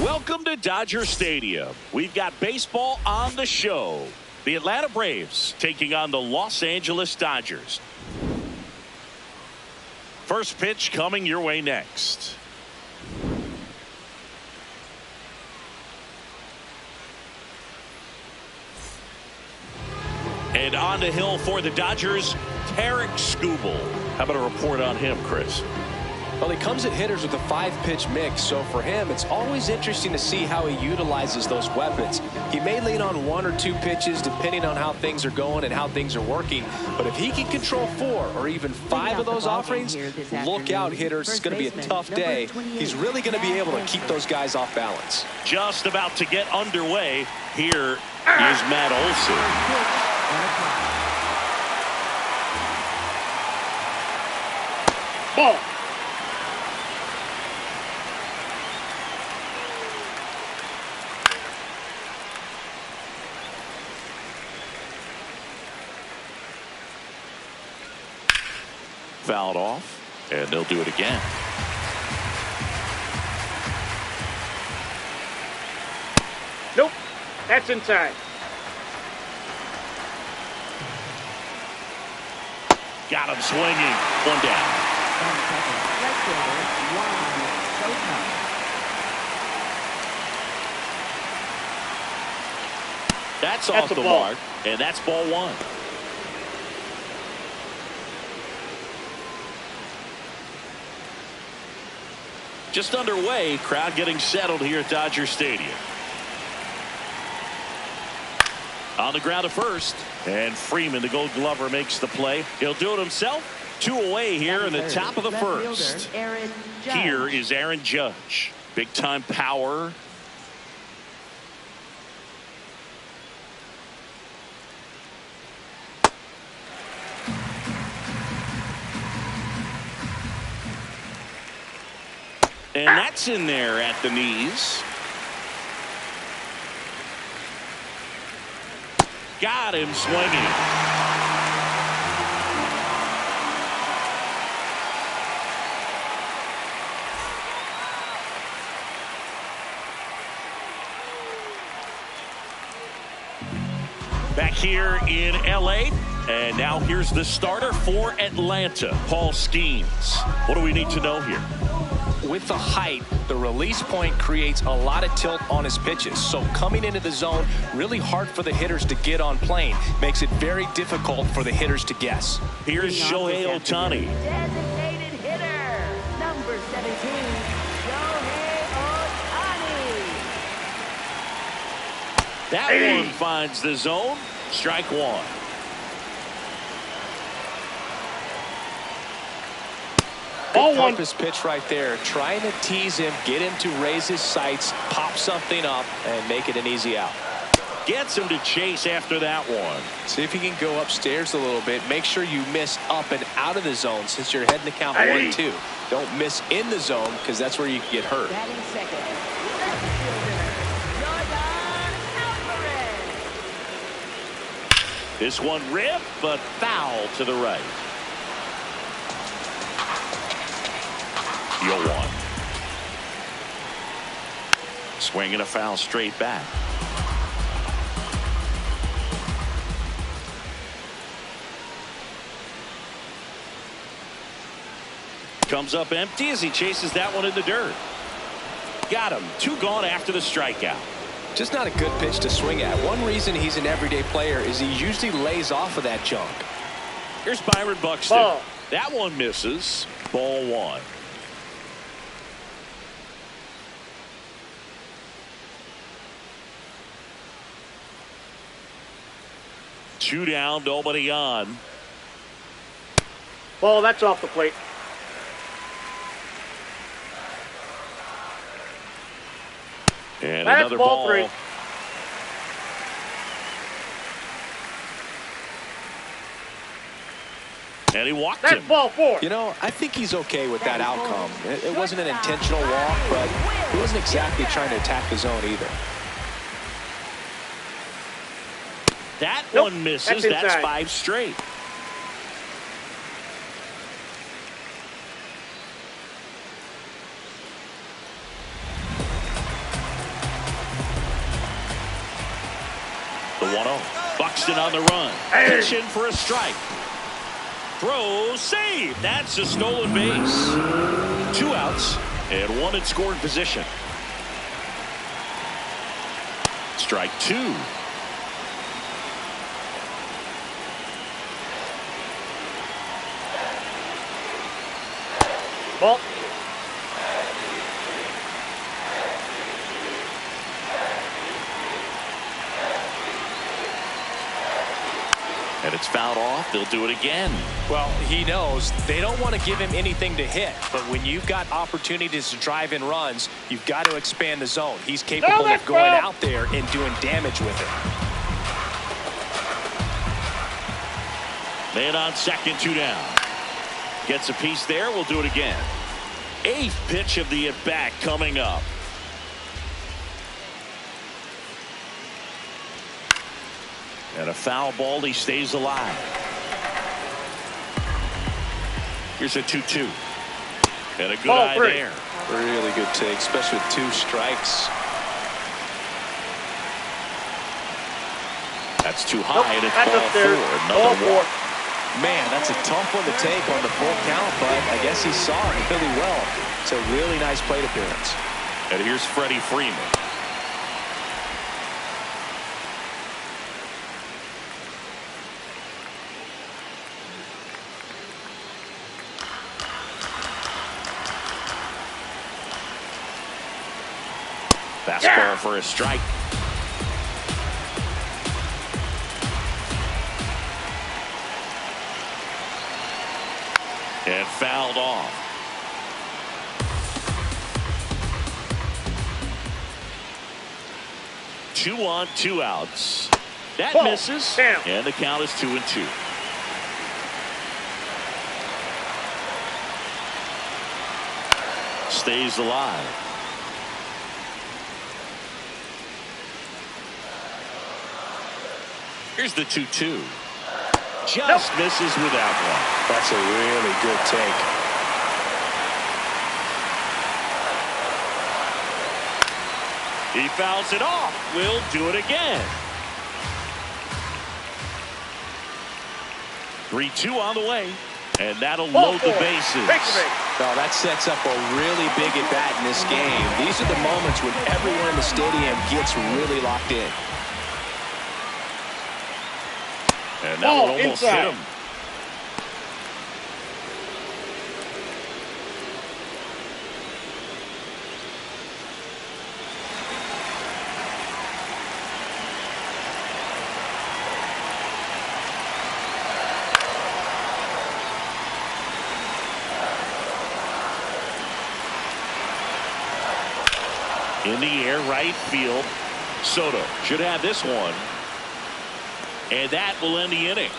Welcome to Dodger Stadium. We've got baseball on the show. The Atlanta Braves taking on the Los Angeles Dodgers. First pitch coming your way next. And on the hill for the Dodgers, Tarik Skubal. How about a report on him, Chris? Well, he comes at hitters with a 5-pitch mix, so for him, it's always interesting to see how he utilizes those weapons. He may lean on 1 or 2 pitches depending on how things are going and how things are working, but if he can control 4 or even 5 of those offerings, look out, hitters. It's going to be a tough day. He's really going to be able to keep those guys off balance. Just about to get underway. Here is Matt Olson. Ball. Fouled off, and they'll do it again. Nope, that's inside. Got him swinging. 1 down. That's off the mark, and that's ball 1. Just underway, crowd getting settled here at Dodger Stadium. On the ground at first, and Freeman, the Gold Glover, makes the play. He'll do it himself. 2 away here in the top of the first. Here is Aaron Judge. Big time power. And that's in there at the knees. Got him swinging. Back here in LA. And now here's the starter for Atlanta, Paul Skeens. What do we need to know here? With the height, the release point creates a lot of tilt on his pitches. So coming into the zone, really hard for the hitters to get on plane. Makes it very difficult for the hitters to guess. Here's Shohei Ohtani. Designated hitter, number 17, Shohei Ohtani. That one finds the zone. Strike 1. Ball 1. Purpose pitch right there, trying to tease him, get him to raise his sights, pop something up, and make it an easy out. Gets him to chase after that one. See if he can go upstairs a little bit. Make sure you miss up and out of the zone since you're heading to count 1-2. Don't miss in the zone because that's where you can get hurt. Batting second, left fielder, Jordan Alvarez. This one ripped, but foul to the right. 0-1. Swinging a foul straight back. Comes up empty as he chases that one in the dirt. Got him. 2 gone after the strikeout. Just not a good pitch to swing at. One reason he's an everyday player is he usually lays off of that junk. Here's Byron Buxton. Ball. That one misses. Ball 1. Two down, nobody on. Ball, that's off the plate. And That's another ball ball. 3. And he walked That's him. ball 4. You know, I think he's okay with that outcome. It wasn't an intentional walk, but he wasn't exactly trying to attack the zone either. That Nope, one misses. that's That's inside. 5 straight. The 1-0. Buxton on the run. Pitch in for a strike. Throw, save. That's a stolen base. 2 outs and 1 in scoring position. Strike 2. Ball. And it's fouled off. They'll do it again. Well, he knows they don't want to give him anything to hit. But when you've got opportunities to drive in runs, you've got to expand the zone. He's capable of going out there and doing damage with it. Man on second, 2 down. Gets a piece there. We'll do it again. 8th pitch of the at-bat coming up. And a foul ball. He stays alive. Here's a 2-2. And a good eye there. Really good take, especially with 2 strikes. That's too high, and it's That's ball up there. 4. Ball Another 4. walk. Man, that's a tough one to take on the full count, but I guess he saw it really well. It's a really nice plate appearance. And here's Freddie Freeman. Fastball for a strike. And fouled off. Two on, 2 outs. That Ball. misses. Damn. And the count is 2-2. Stays alive. Here's the 2-2. Just misses with that one. That's a really good take. He fouls it off. We'll do it again. 3-2 on the way. And that'll load the bases. Well, that sets up a really big at bat in this game. These are the moments when everyone in the stadium gets really locked in. And that one almost hit him. In the air, right field. Soto should have this one. And that will end the inning.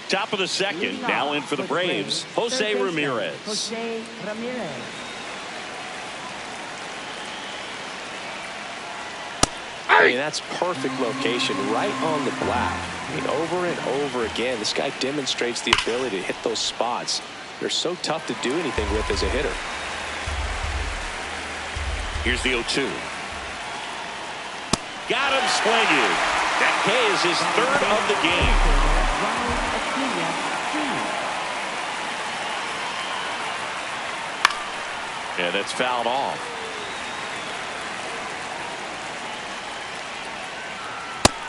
Top of the second, now in for the Braves, Jose Ramirez. Jose Ramirez. I mean, that's perfect location, right on the black. I mean, over and over again, this guy demonstrates the ability to hit those spots. They're so tough to do anything with as a hitter. Here's the 0-2. Got him swinging. That K is his 3rd of the game. And it's fouled off.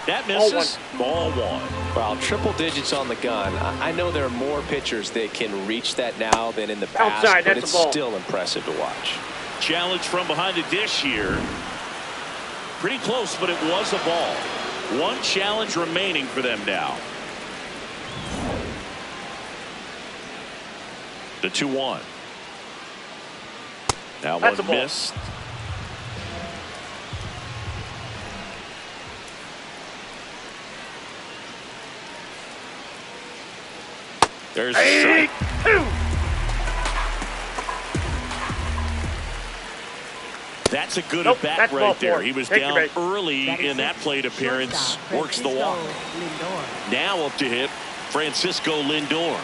That misses. Ball 1. Well, triple digits on the gun. I know there are more pitchers that can reach that now than in the past, Outside, but that's it's a ball. still impressive to watch. Challenge from behind the dish here. Pretty close, but it was a ball. 1 challenge remaining for them now. The 2-1. Now That's a one ball. missed. There's a strike. 2. That's a good Nope, at bat that's ball right there. 4. He was Take your down base. early in that plate appearance. Works the walk. Now up to hit Francisco Lindor.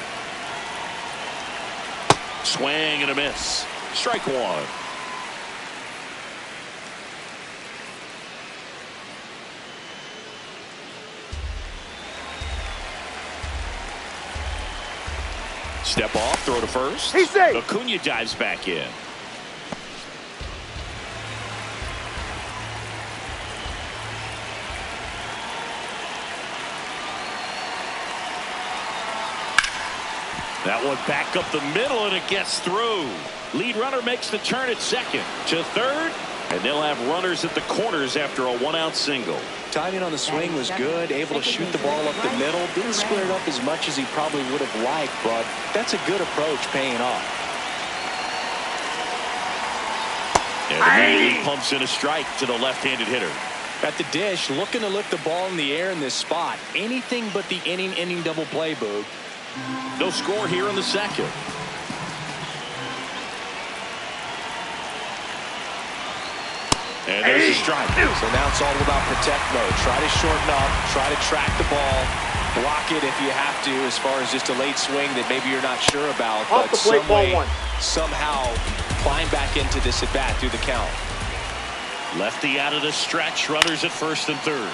Swing and a miss. Strike one. Step off, throw to first. He's safe. Acuna dives back in. That one back up the middle, and it gets through. Lead runner makes the turn at second to third, and they'll have runners at the corners after a one-out single. Timing on the swing was good, able to shoot the ball up the middle. Didn't square it up as much as he probably would have liked, but that's a good approach paying off. And immediately pumps in a strike to the left-handed hitter. At the dish, looking to lift the ball in the air in this spot. Anything but the inning double play, Boog. No score here in the second. And there's a strike. So now it's all about protect mode. Try to shorten up, try to track the ball, block it if you have to, as far as just a late swing that maybe you're not sure about. Off But the plate, some ball way, one. somehow climb back into this at bat through the count. Lefty out of the stretch, runners at first and third.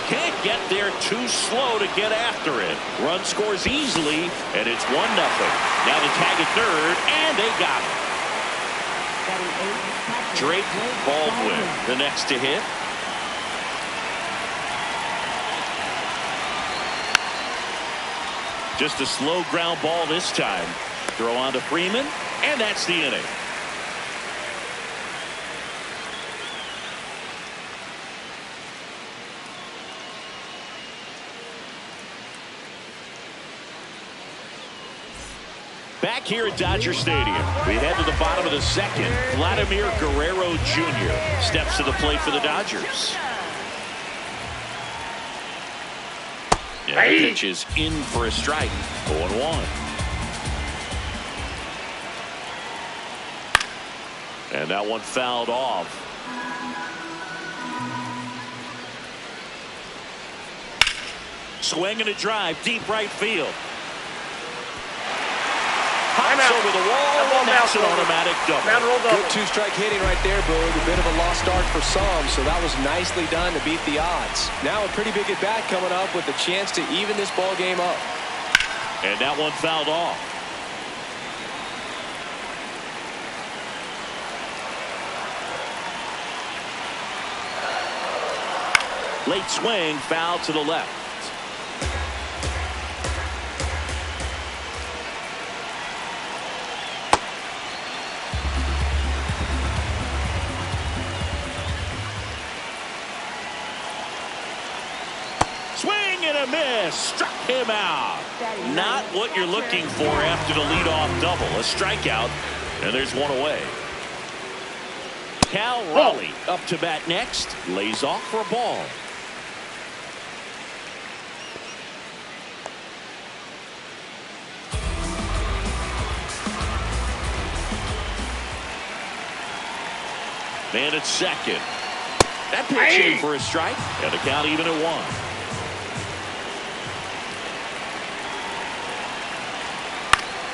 Can't get there, too slow to get after it. Run scores easily, and it's 1-0. Now the tag at third, and they got it. Drake Baldwin, the next to hit. Just a slow ground ball this time. Throw on to Freeman, and that's the inning. Back here at Dodger Stadium, we head to the bottom of the second. Vladimir Guerrero Jr. steps to the plate for the Dodgers. And the pitch is in for a strike. 0-1. And that one fouled off. Swing and a drive, deep right field. Hops over the wall, and that's an automatic double. Good two-strike hitting right there, Boog. A bit of a lost start for some, so that was nicely done to beat the odds. Now a pretty big at-bat coming up with a chance to even this ball game up. And that one fouled off. Late swing, foul to the left. Swing and a miss. Struck him out. Not what you're looking for after the leadoff double. A strikeout, and there's one away. Cal Raleigh up to bat next. Lays off for a ball. Man at second. That pitch in for a strike, and the count even at 1.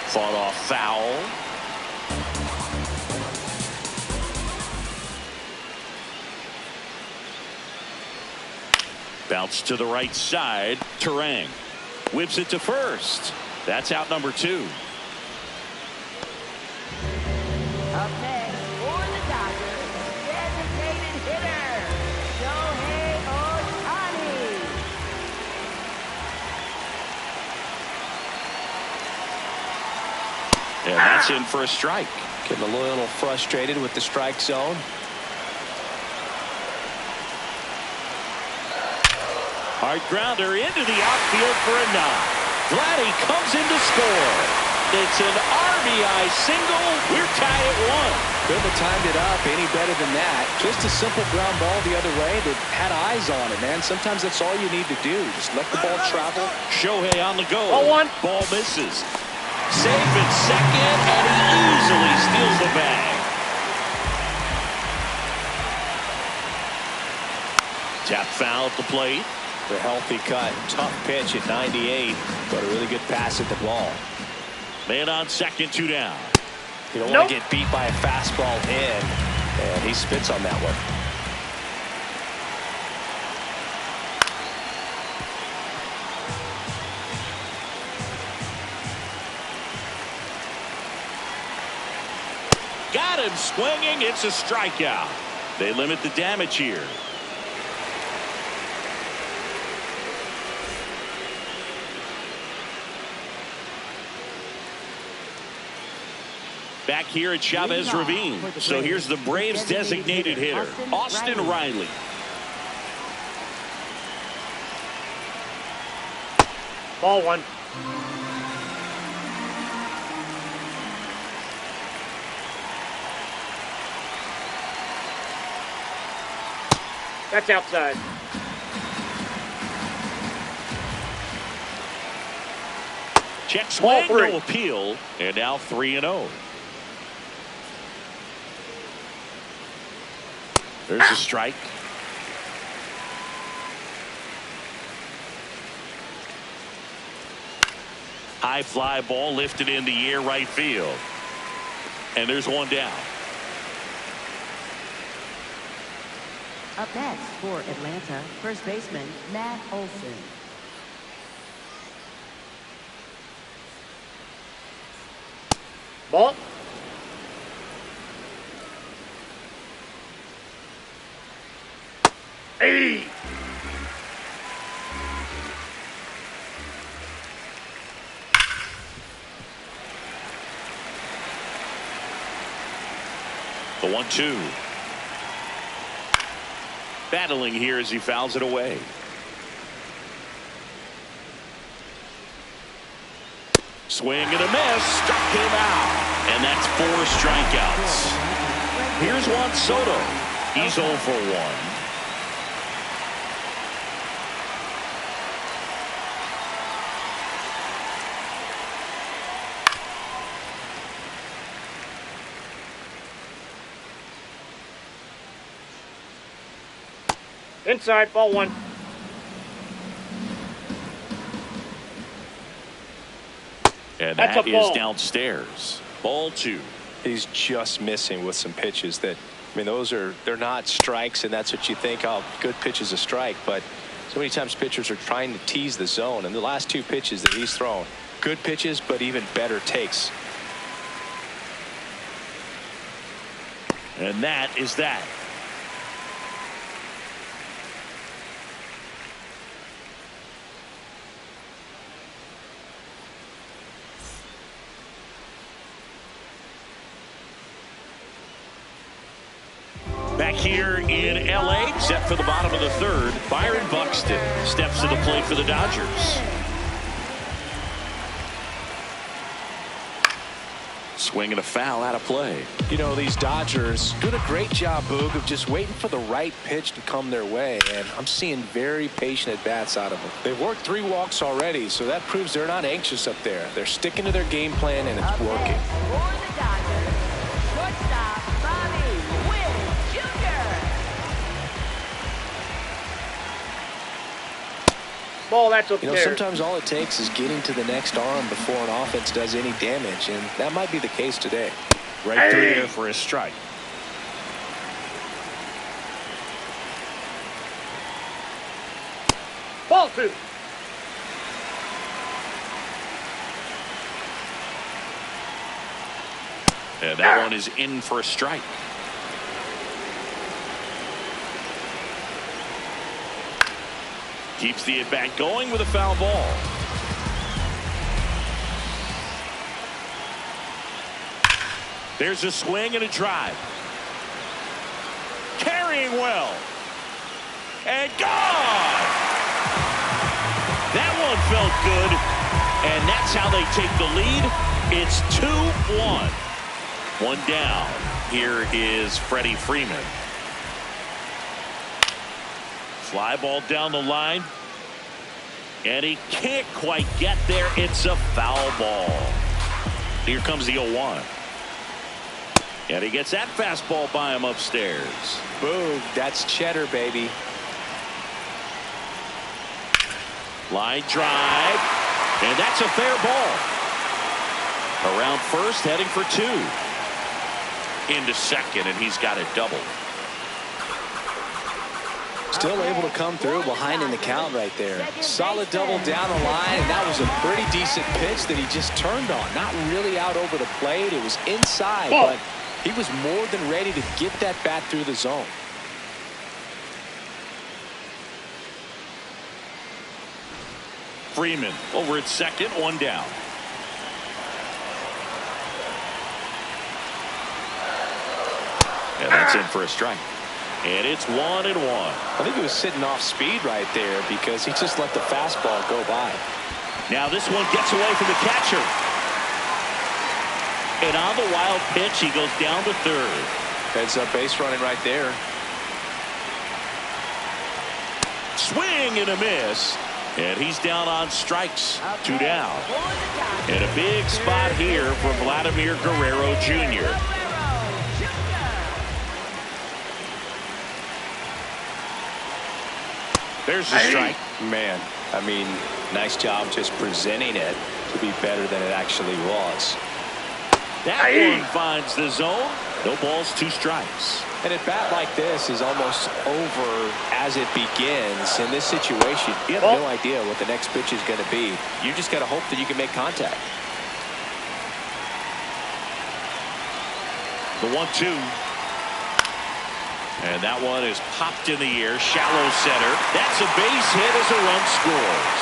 Fought off foul. Bounce to the right side. Turang whips it to first. That's out number 2. Up next for the Dodgers, designated hitter, Shohei Ohtani. And that's in for a strike. Getting a little frustrated with the strike zone. Hard grounder into the outfield for a knock. Vladdy comes in to score. It's an RBI single. We're tied at 1. Couldn't have timed it up any better than that. Just a simple ground ball the other way that had eyes on it, man. Sometimes that's all you need to do. Just let the ball travel. Shohei on the go. 0-1. Ball misses. Safe at second, and he easily steals the bag. Tap foul at the plate. The healthy cut. Tough pitch at 98, but a really good pass at the ball. Man on second, 2 down. You don't want to get beat by a fastball in, and he spits on that one. Got him swinging. It's a strikeout. They limit the damage here. Back here at Chavez Ravine. So here's the Braves designated hitter, Austin Riley. Ball 1. That's outside. Check swing, no appeal, and now 3-0. There's a strike. High fly ball lifted in the air right field. And there's 1 down. Up next for Atlanta, first baseman Matt Olson. Ball. Hey. The 1-2. Battling here as he fouls it away. Swing and a miss. Struck him out. And that's 4 strikeouts. Here's Juan Soto. He's 0 for 1. Inside, ball 1. And that is downstairs. Ball 2. He's just missing with some pitches that, I mean, they're not strikes, and that's what you think, oh, good pitch is a strike. But so many times pitchers are trying to tease the zone, and the last 2 pitches that he's thrown, good pitches, but even better takes. And that is that. Back here in L.A., set for the bottom of the 3rd, Byron Buxton steps to the plate for the Dodgers. Swing and a foul out of play. You know, these Dodgers doing a great job, Boog, of just waiting for the right pitch to come their way, and I'm seeing very patient at-bats out of them. They've worked 3 walks already, so that proves they're not anxious up there. They're sticking to their game plan, and it's working. For the Dodgers, shortstop Bobby Witt Jr. Ball, that's up You know, there. sometimes all it takes is getting to the next arm before an offense does any damage, and that might be the case today. Right through there for a strike. Ball 2. And that one is in for a strike. Keeps the at-bat going with a foul ball. There's a swing and a drive. Carrying well. And gone! That one felt good. And that's how they take the lead. It's 2-1. 1 down. Here is Freddie Freeman. Fly ball down the line. And he can't quite get there. It's a foul ball. Here comes the 0-1. And he gets that fastball by him upstairs. Boom, that's cheddar, baby. Line drive. And that's a fair ball. Around first, heading for 2. Into second, and he's got it double. Still able to come through behind in the count right there. Solid double down the line, and that was a pretty decent pitch that he just turned on. Not really out over the plate. It was inside, but he was more than ready to get that bat through the zone. Freeman over at second, 1 down. And that's in for a strike. And it's 1-1. I think he was sitting off speed right there because he just let the fastball go by. Now this one gets away from the catcher. And on the wild pitch, he goes down to third. Heads up base running right there. Swing and a miss. And he's down on strikes. 2 down. And a big spot here for Vladimir Guerrero Jr. There's the strike. Man, I mean, nice job just presenting it to be better than it actually was. That one finds the zone. No balls, 2 strikes. And a bat like this is almost over as it begins. In this situation, you have no idea what the next pitch is going to be. You just got to hope that you can make contact. The 1-2. And that one is popped in the air, shallow center. That's a base hit as a run scores.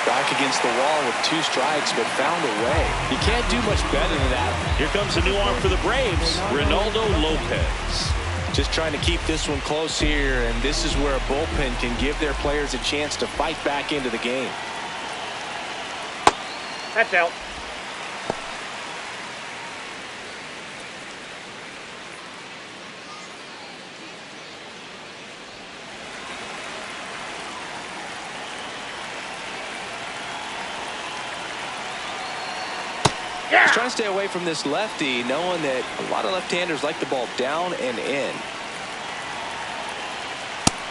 Back against the wall with 2 strikes, but found a way. You can't do much better than that. Here comes a new arm for the Braves, Ronaldo Lopez. Just trying to keep this one close here, and this is where a bullpen can give their players a chance to fight back into the game. That's out. He's trying to stay away from this lefty, knowing that a lot of left-handers like the ball down and in.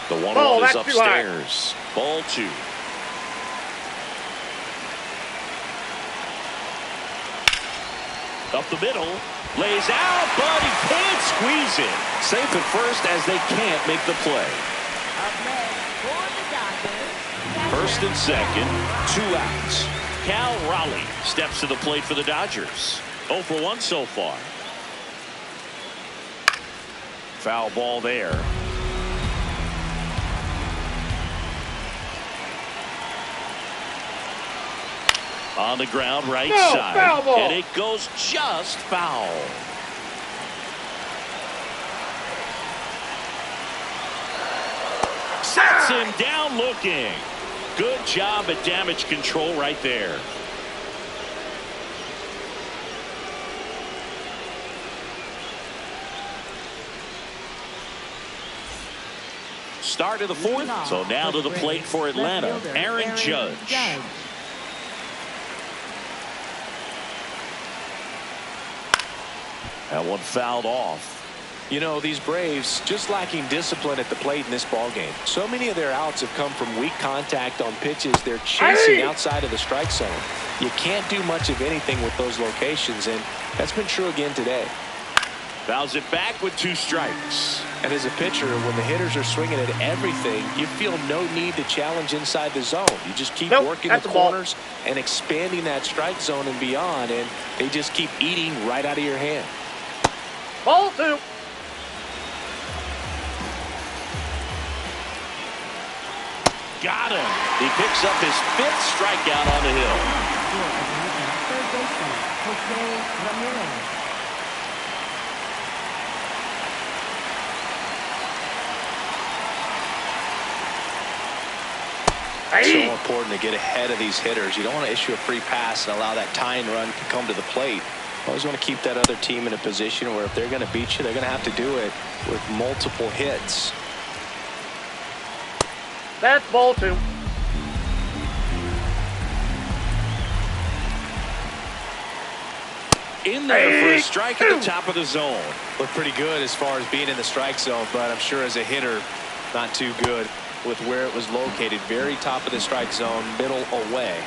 The 1-1 is upstairs. Ball 2. Up the middle. Lays out, but he can't squeeze it. Safe at first as they can't make the play. First and second, 2 outs. Cal Raleigh steps to the plate for the Dodgers. 0 for 1 so far. Foul ball there. On the ground, right side. Foul ball. And it goes just foul. Sets him down looking. Good job at damage control right there. Start of the 4th. So now to the plate for Atlanta, Aaron Judge. That one fouled off. You know, these Braves just lacking discipline at the plate in this ballgame. So many of their outs have come from weak contact on pitches they're chasing outside of the strike zone. You can't do much of anything with those locations, and that's been true again today. Fouls it back with 2 strikes. And as a pitcher, when the hitters are swinging at everything, you feel no need to challenge inside the zone. You just keep working the corners and expanding that strike zone and beyond, and they just keep eating right out of your hand. Ball 2. Got him. He picks up his 5th strikeout on the hill. Third baseman, Jose Ramirez. So important to get ahead of these hitters. You don't want to issue a free pass and allow that tying run to come to the plate. You always want to keep that other team in a position where if they're going to beat you, they're going to have to do it with multiple hits. That's ball 2. In there for a strike at the top of the zone. Looked pretty good as far as being in the strike zone, but I'm sure as a hitter, not too good. with where it was located. Very top of the strike zone, middle away.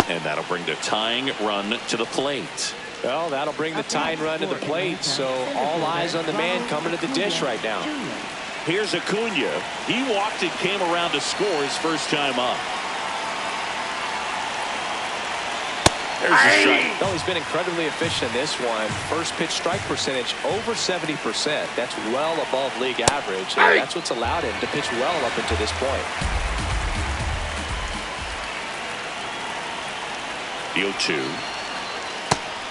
And that'll bring the tying run to the plate. Well, that'll bring the tying run to the plate, so all eyes on the man coming to the dish right now. Here's Acuna. He walked and came around to score his first time up. There's a strike. No, he's been incredibly efficient in this one. First pitch strike percentage over 70%. That's well above league average. And that's what's allowed him to pitch well up until this point. The 0-2.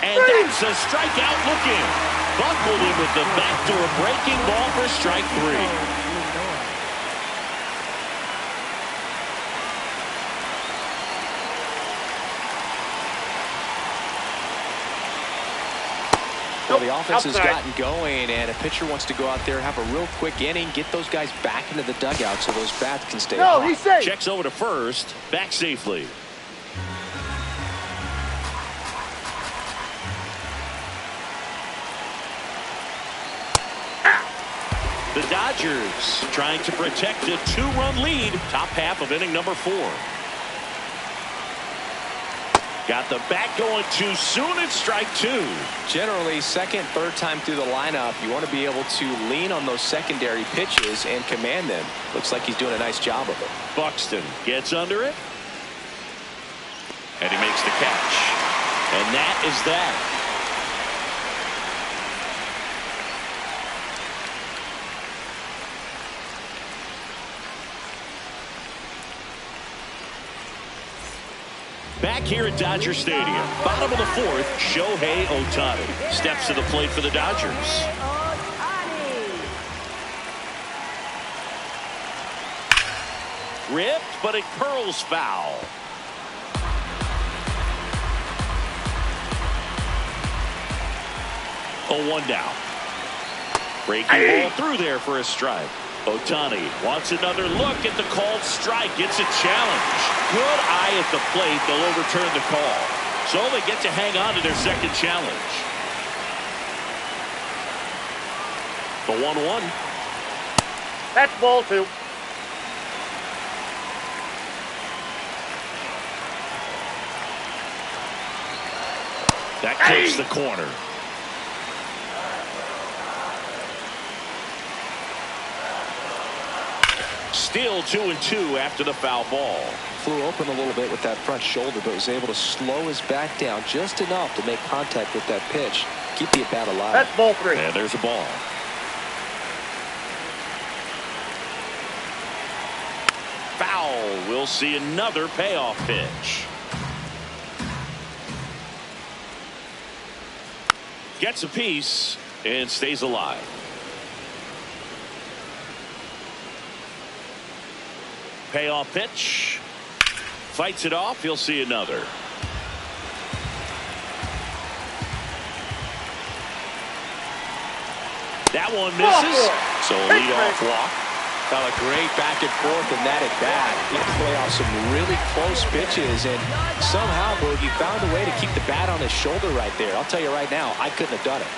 And that's a strikeout looking. Buckled him with the backdoor breaking ball for strike 3. Well, the offense has gotten going, and a pitcher wants to go out there, have a real quick inning, get those guys back into the dugout so those bats can stay hot. He's safe. Checks over to first, back safely. The Dodgers trying to protect a 2-run lead, top half of inning number 4. Got the bat going too soon. It's strike 2. Generally, second, third time through the lineup, you want to be able to lean on those secondary pitches and command them. Looks like he's doing a nice job of it. Buxton gets under it. And he makes the catch. And that is that. Back here at Dodger Stadium, bottom of the 4th, Shohei Ohtani steps to the plate for the Dodgers. Ripped, but it curls foul. A 1 down. Breaking ball through there for a strike. Ohtani wants another look at the called strike. It's a challenge. Good eye at the plate. They'll overturn the call. So they get to hang on to their second challenge. The 1-1. That's ball 2. That clips the corner. Still 2-2 after the foul ball. Flew open a little bit with that front shoulder, but was able to slow his back down just enough to make contact with that pitch. Keep the at-bat alive. That's ball 3. And there's a ball. Foul. We'll see another payoff pitch. Gets a piece and stays alive. Payoff pitch. Fights it off. He'll see another. That one misses. So a leadoff walk. Got a great back and forth in that at bat. He had to play off some really close pitches, and somehow Boogie found a way to keep the bat on his shoulder right there. I'll tell you right now, I couldn't have done it.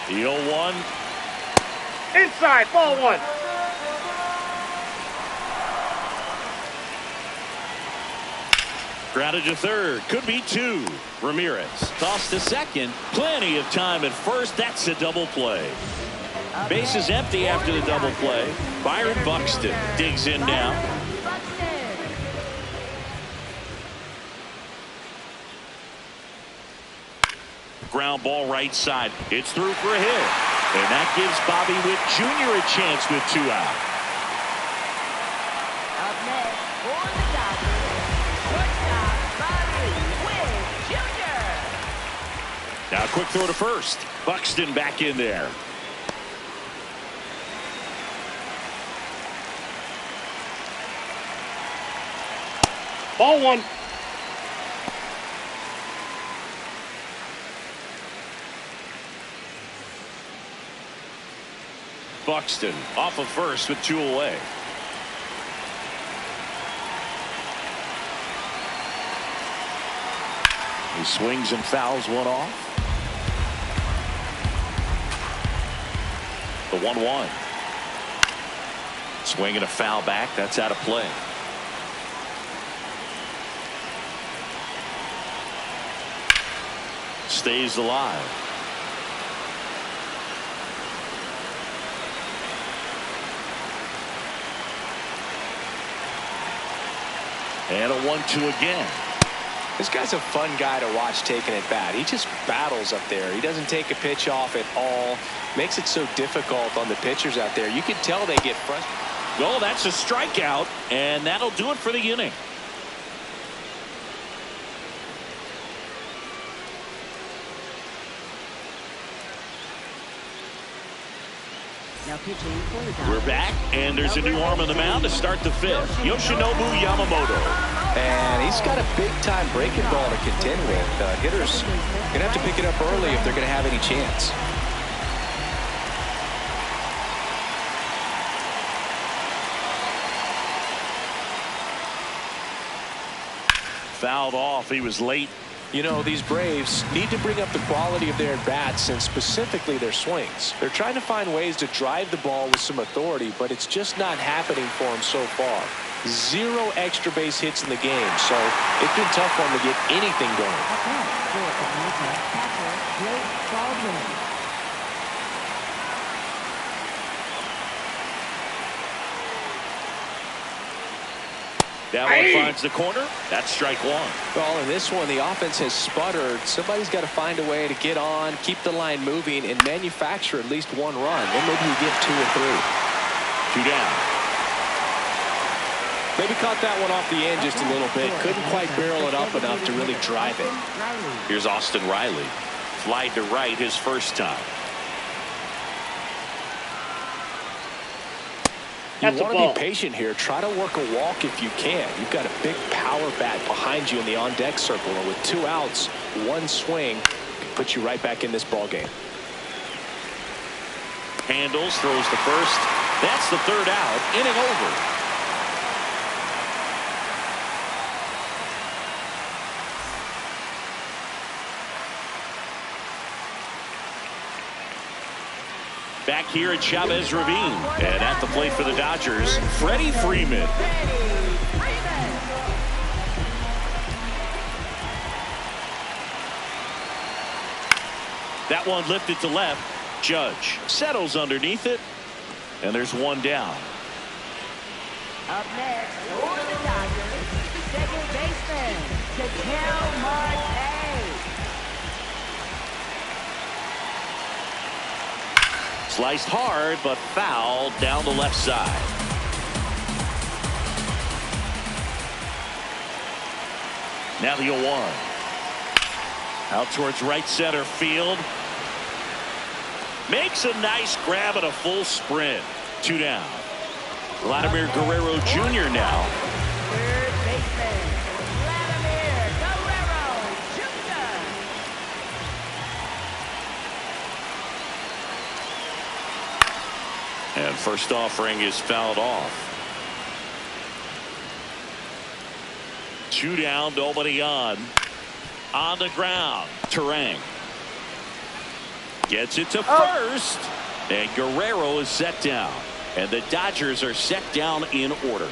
The 0-1. Inside, ball 1. Grounded to third. Could be 2. Ramirez tossed to second. Plenty of time at first. That's a double play. Base is empty after the double play. Byron Buxton digs in now. Ground ball right side. It's through for a hit. And that gives Bobby Witt Jr. a chance with 2 out. Up next for the Dodgers, shortstop Bobby Witt Jr. Now a quick throw to first. Buxton back in there. Ball 1. Buxton off of first with 2 away. swings and fouls one off. The 1-1. Swing and a foul back. That's out of play. Stays alive. And a 1-2 again. This guy's a fun guy to watch taking at bat. He just battles up there. He doesn't take a pitch off at all. Makes it so difficult on the pitchers out there. You can tell they get frustrated. Oh, that's a strikeout, and that'll do it for the inning. Now pitching for the Dodgers. We're back, and there's a new arm on the mound to start the fifth. Yoshinobu Yamamoto. And he's got a big-time breaking ball to contend with. Hitters going to have to pick it up early if they're going to have any chance. Fouled off. He was late. You know, these Braves need to bring up the quality of their at-bats and specifically their swings. They're trying to find ways to drive the ball with some authority, but it's just not happening for them so far. 0 extra base hits in the game, so it's been tough for them to get anything going. That one finds the corner. That's strike one. Well, in this one, the offense has sputtered. Somebody's got to find a way to get on, keep the line moving, and manufacture at least one run. Then maybe you get 2 or 3. 2 down. Maybe caught that one off the end just a little bit. Couldn't quite barrel it up enough to really drive it. Here's Austin Riley. Flied to right his first time. You want to be patient here. Try to work a walk if you can. You've got a big power bat behind you in the on-deck circle, and with 2 outs, 1 swing can put you right back in this ball game. Handles, throws the first. That's the 3rd out. Inning over. Back here at Chavez Ravine, and at the plate for the Dodgers, Freddie Freeman. That one lifted to left. Judge settles underneath it, and there's 1 down. Up next for the Dodgers, second baseman, Ketel Marte. Sliced hard, but foul down the left side. Now the 0-1. Out towards right center field. Makes a nice grab at a full sprint. 2 down. Vladimir Guerrero Jr. now. Third baseman, Vladimir Guerrero Jr. And first offering is fouled off. 2 down, nobody on. On the ground, Turang gets it to first, and Guerrero is set down, and the Dodgers are set down in order.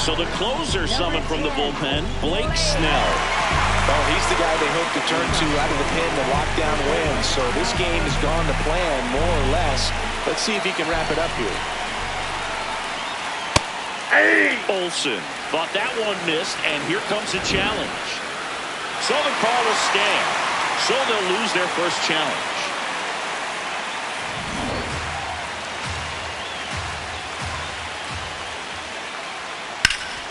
So the closer summoned from the bullpen, Blake Snell. Well, he's the guy they hope to turn to out of the pen to lock down wins. So this game has gone to plan, more or less. Let's see if he can wrap it up here. Olsen thought that one missed, and here comes a challenge. So the call will stand. So they'll lose their first challenge.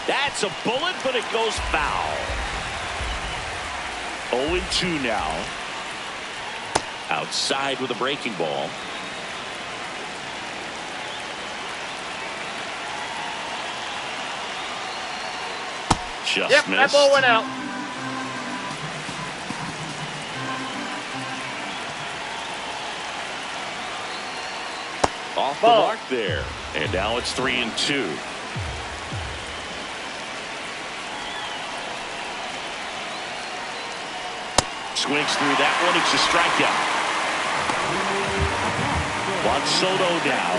That's a bullet, but it goes foul. 0-2 now. Outside with a breaking ball. Just Yep, missed. that ball went out. Off the Ball. mark there. And now it's 3-2. Swings through that one. It's a strikeout. Juan Soto now.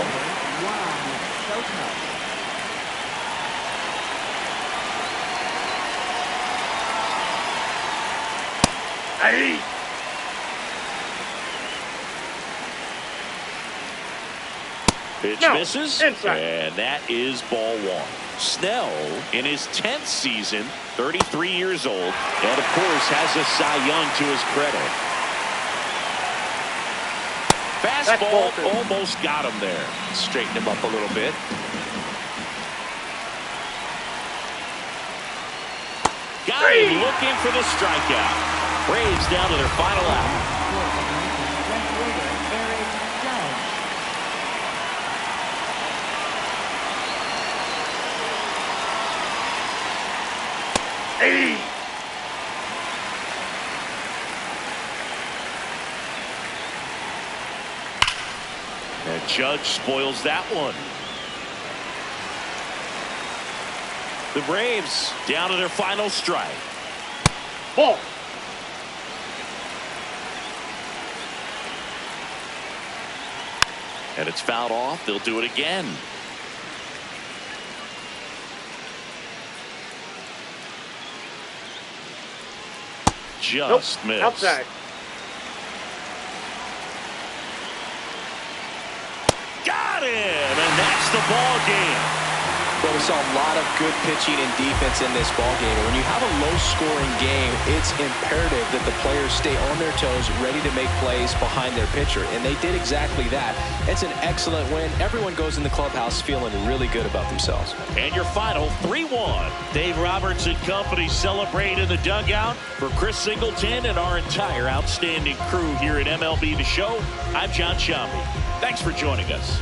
Juan Soto. Hey. Pitch No, misses. inside. And that is ball one. Snell, in his 10th season, 33 years old, and of course has a Cy Young to his credit. Fastball almost got him there. Straighten him up a little bit. Got him looking for the strikeout. Braves down to their final out. Left fielder Aaron Judge. Hey. And Judge spoils that one. The Braves down to their final strike. Ball. And it's fouled off. They'll do it again. Just missed. Outside. Got him, and that's the ball game. Well, we saw a lot of good pitching and defense in this ball game. And when you have a low-scoring game, it's imperative that the players stay on their toes, ready to make plays behind their pitcher. And they did exactly that. It's an excellent win. Everyone goes in the clubhouse feeling really good about themselves. And your final 3-1. Dave Roberts and company celebrate in the dugout. For Chris Singleton and our entire outstanding crew here at MLB The Show, I'm John Sciambi. Thanks for joining us.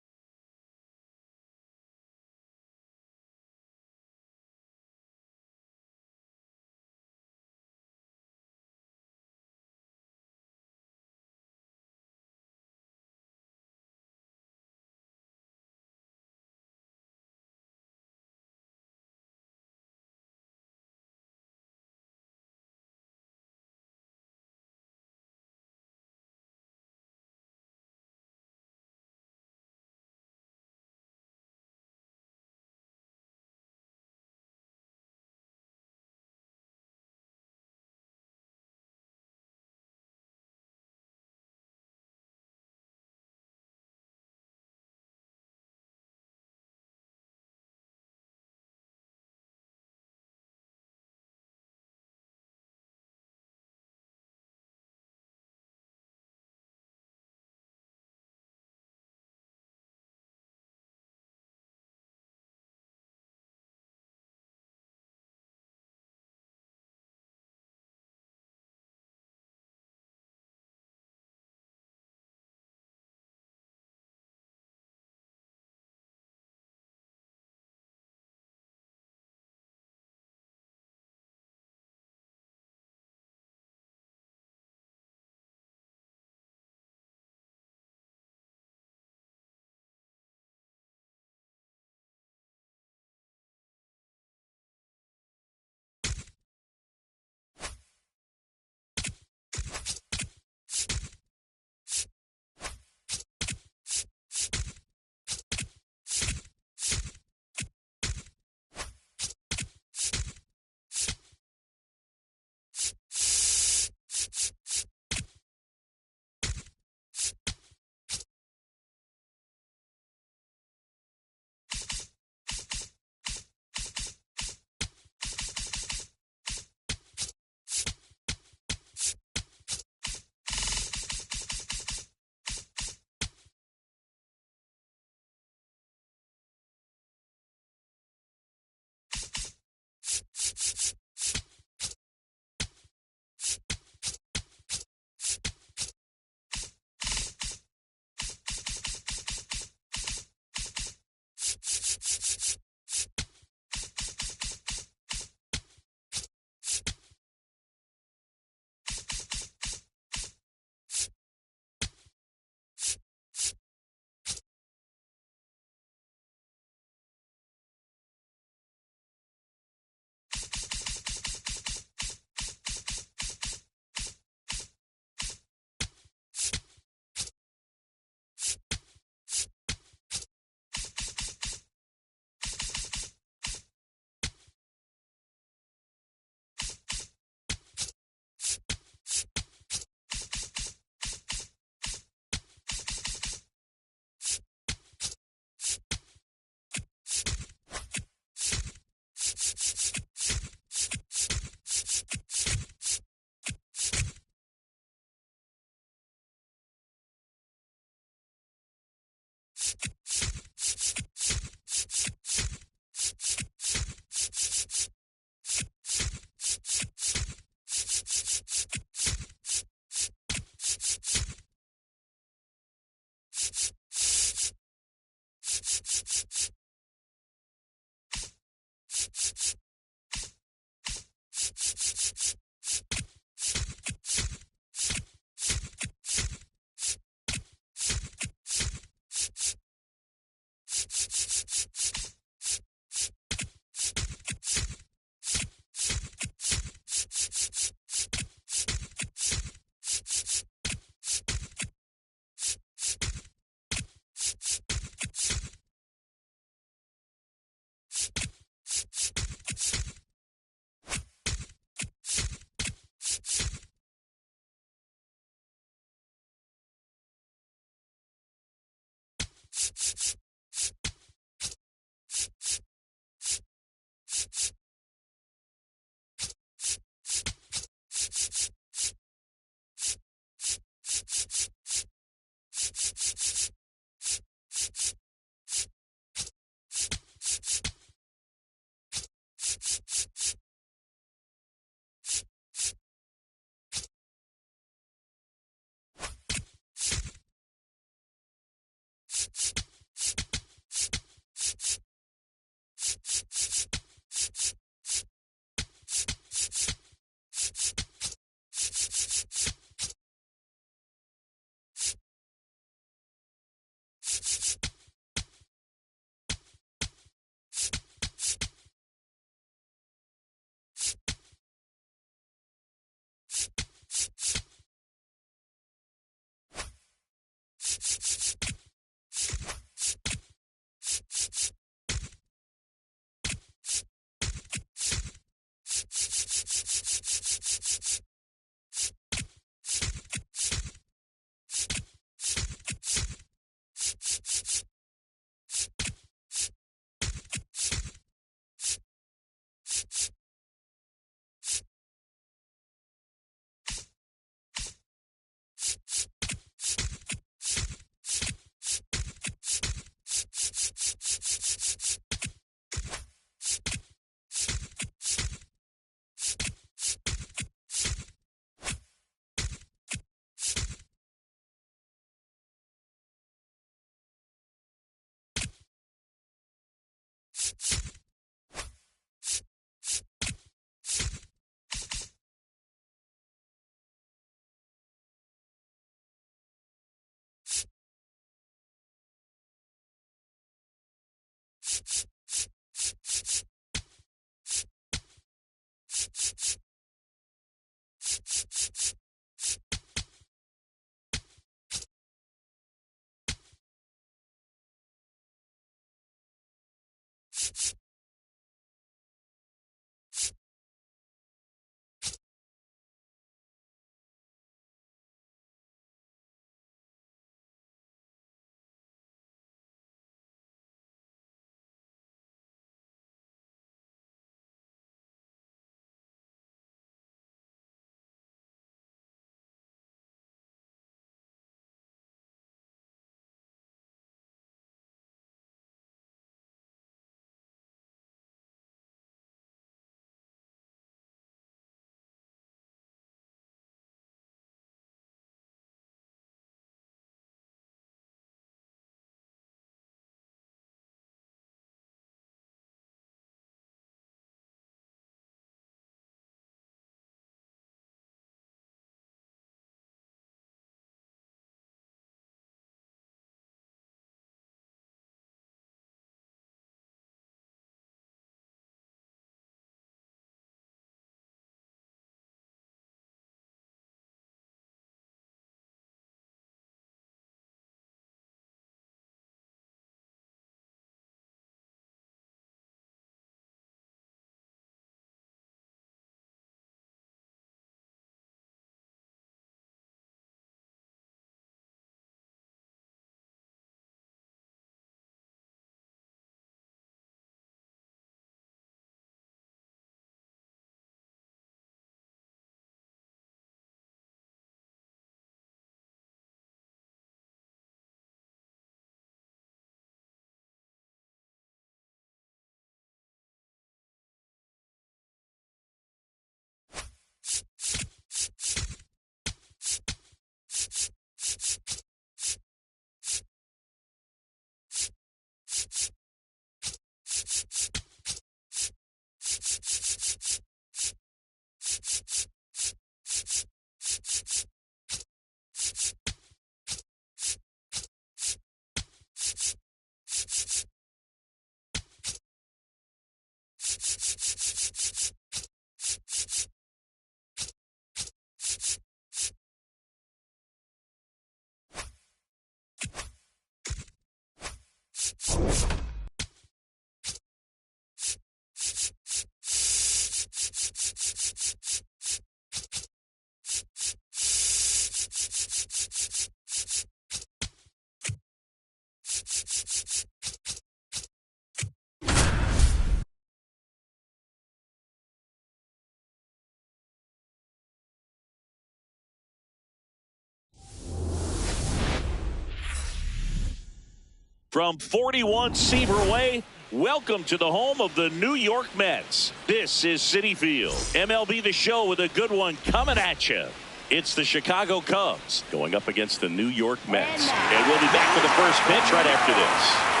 From 41 Seaver Way, welcome to the home of the New York Mets. This is Citi Field. MLB The Show with a good one coming at you. It's the Chicago Cubs going up against the New York Mets. And we'll be back for the first pitch right after this.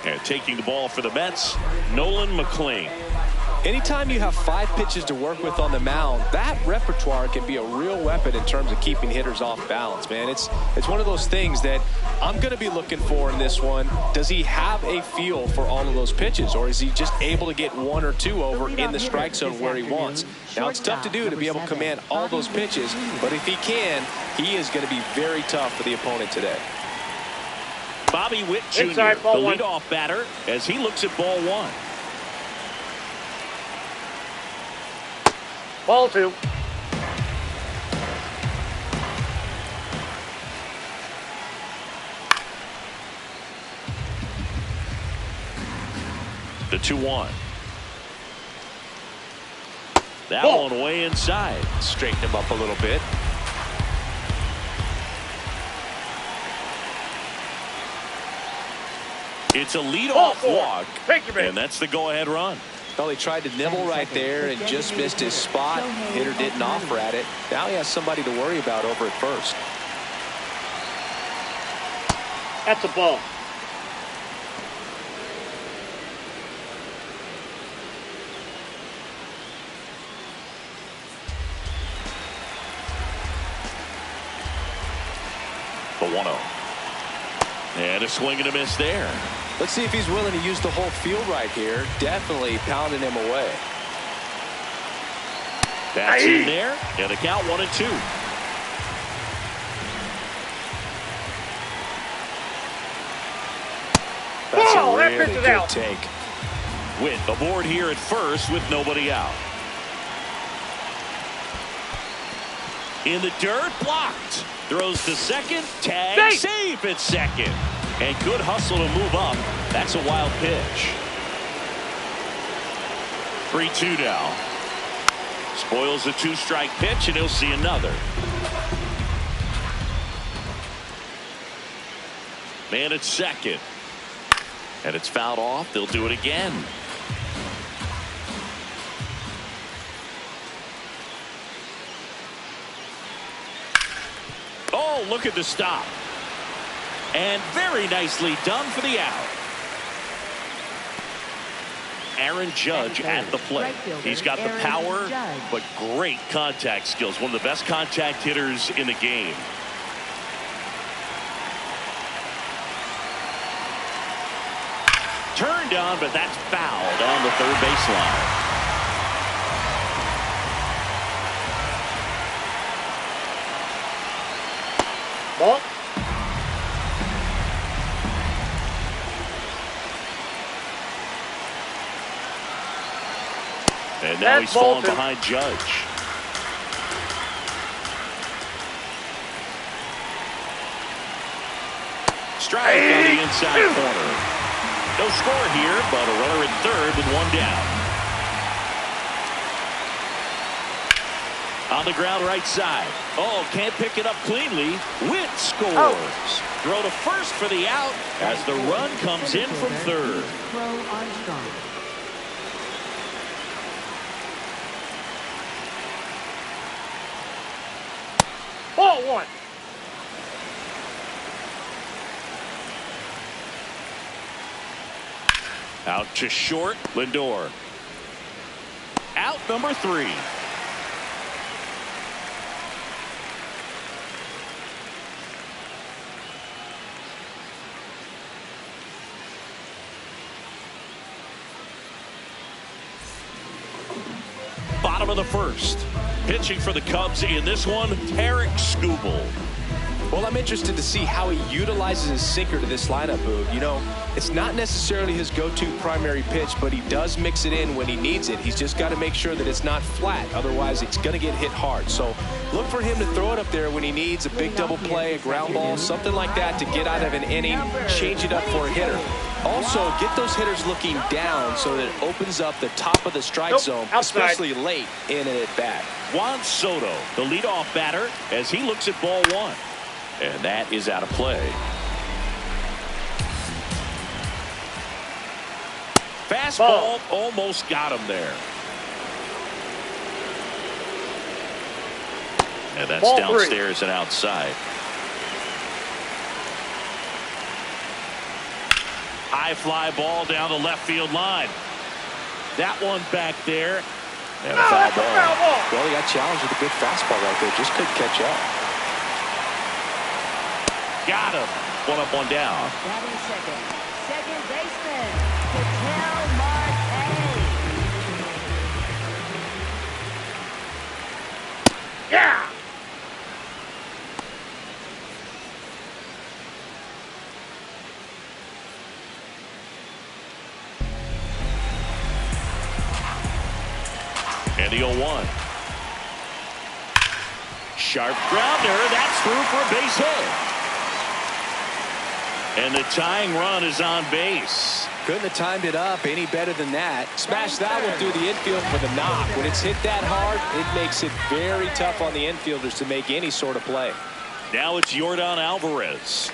And taking the ball for the Mets, Nolan McLean. Anytime you have 5 pitches to work with on the mound, that repertoire can be a real weapon in terms of keeping hitters off balance, man. It's one of those things that I'm going to be looking for in this one. Does he have a feel for all of those pitches, or is he just able to get 1 or 2 over in the strike zone where he wants? Now, it's tough to do to be able to command all those pitches, but if he can, he is going to be very tough for the opponent today. Bobby Witt Jr., the leadoff batter, as he looks at ball 1. Ball 2. The 2-1. That Ball. one way inside. Straighten him up a little bit. It's a leadoff walk, Take your and that's the go-ahead run. Well, he tried to nibble right there and just missed his spot. Hitter didn't offer at it. Now he has somebody to worry about over at first. That's a ball. The 1-0. And a swing and a miss there. Let's see if he's willing to use the whole field right here. Definitely pounding him away. That's in there. And the count 1-2. That's Whoa, a that really pitch is good out. take. Witt aboard here at first with nobody out. In the dirt, blocked. Throws to second, tag, safe at second. And good hustle to move up. That's a wild pitch. 3-2 now. Spoils the 2-strike pitch, and he'll see another. Man at second. And it's fouled off. They'll do it again. Oh, look at the stop. And very nicely done for the out. Aaron Judge at the plate. He's got the power, but great contact skills. One of the best contact hitters in the game. Turned on, but that's fouled on the third baseline. Ball. And now he's falling behind Judge. Strike on the inside corner. No score here, but a runner at third with 1 down. On the ground right side. Oh, can't pick it up cleanly. Witt scores. Oh. Throw to first for the out as the run comes in from third. Armstrong. Ball 1. Out to short, Lindor. Out number 3. Bottom of the first. Pitching for the Cubs in this one, Tarik Skubal. Well, I'm interested to see how he utilizes his sinker to this lineup, Boog. You know, it's not necessarily his go-to primary pitch, but he does mix it in when he needs it. He's just got to make sure that it's not flat. Otherwise, it's going to get hit hard. So look for him to throw it up there when he needs a big double play, a ground ball, something like that to get out of an inning, change it up for a hitter. Also, get those hitters looking down so that it opens up the top of the strike zone, especially late in an at-bat. Juan Soto, the leadoff batter, as he looks at ball one. And that is out of play. Fastball almost got him there. And that's Ball downstairs three. and outside. High fly ball down the left field line. That one back there. And a foul ball. Well, he got challenged with a good fastball right there. Just couldn't catch up. Got him. One up, one down. Batting second. Second baseman, Ketel Marte. Yeah. And the 0-1. Sharp grounder. That's through for a base hit. And the tying run is on base. Couldn't have timed it up any better than that. Smash that one through the infield for the knock. When it's hit that hard, it makes it very tough on the infielders to make any sort of play. Now it's Yordan Alvarez.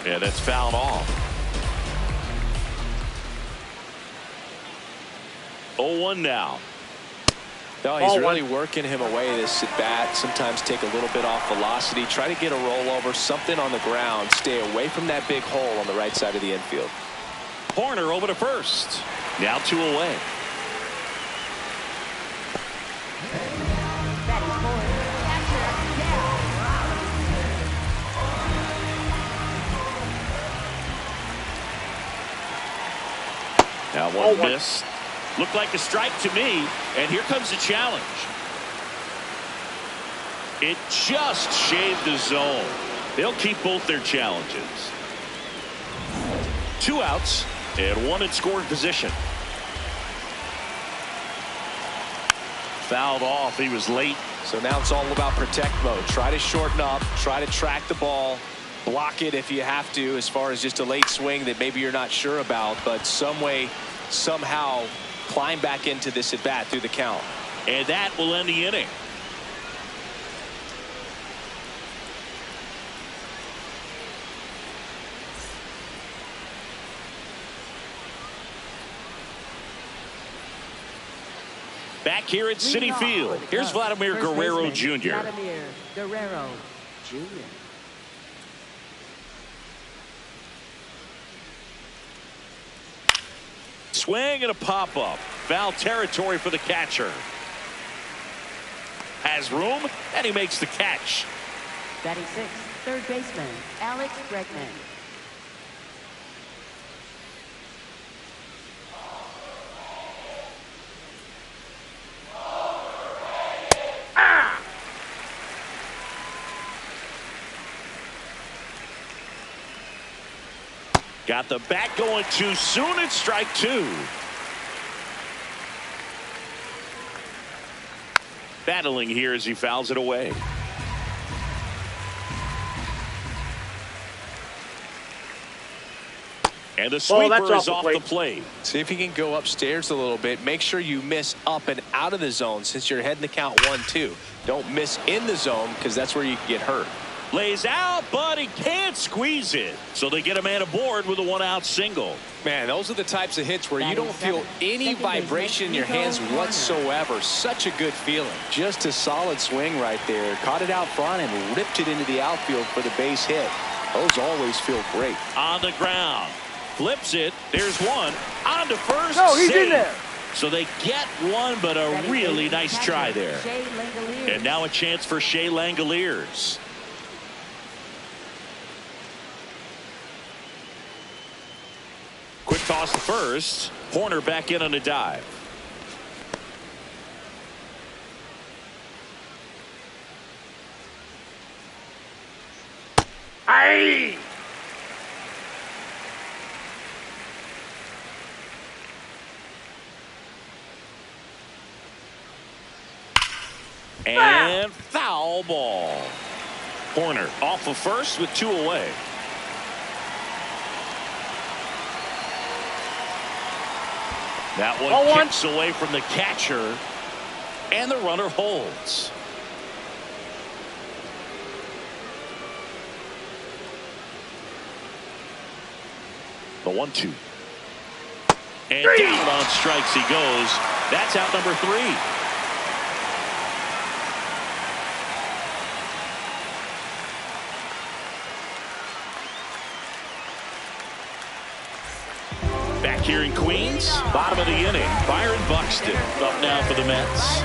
And that's fouled off. 0-1 now. No, he's really working him away this at bat. Sometimes take a little bit off velocity. Try to get a rollover, something on the ground. Stay away from that big hole on the right side of the infield. Horner over to first. Now 2 away. Batting fourth, catcher, Dell. Now one miss. Looked like a strike to me, and here comes the challenge. It just shaved the zone. They'll keep both their challenges. 2 outs and 1 in scoring position. Fouled off. He was late. So now it's all about protect mode. Try to shorten up, try to track the ball, block it if you have to, as far as just a late swing that maybe you're not sure about, but some way, somehow climb back into this at bat through the count. And that will end the inning. Back here at Citi Field, here's Vladimir Guerrero Jr. Vladimir Guerrero Jr. Swing and a pop-up. Foul territory for the catcher. Has room, and he makes the catch. Batting sixth, third baseman, Alex Bregman. Got the bat going too soon. It's strike 2. Battling here as he fouls it away. And the sweeper is off the plate. See if you can go upstairs a little bit. Make sure you miss up and out of the zone since you're heading the count 1-2. Don't miss in the zone because that's where you can get hurt. Lays out, but he can't squeeze it. So they get a man aboard with a 1-out single. Man, those are the types of hits where you don't feel any vibration in your hands whatsoever. Such a good feeling. Just a solid swing right there. Caught it out front and ripped it into the outfield for the base hit. Those always feel great. On the ground. Flips it. There's one. On to first. No, he's in there. So they get one, but a really nice try there. And now a chance for Shea Langoliers. Quick toss to first. Horner back in on a dive. Aye. And foul ball. Corner off of first with 2 away. That one kicks away from the catcher, and the runner holds. The 1-2. And down on strikes he goes. That's out number 3. Back here in Queens, bottom of the inning, Byron Buxton up now for the Mets.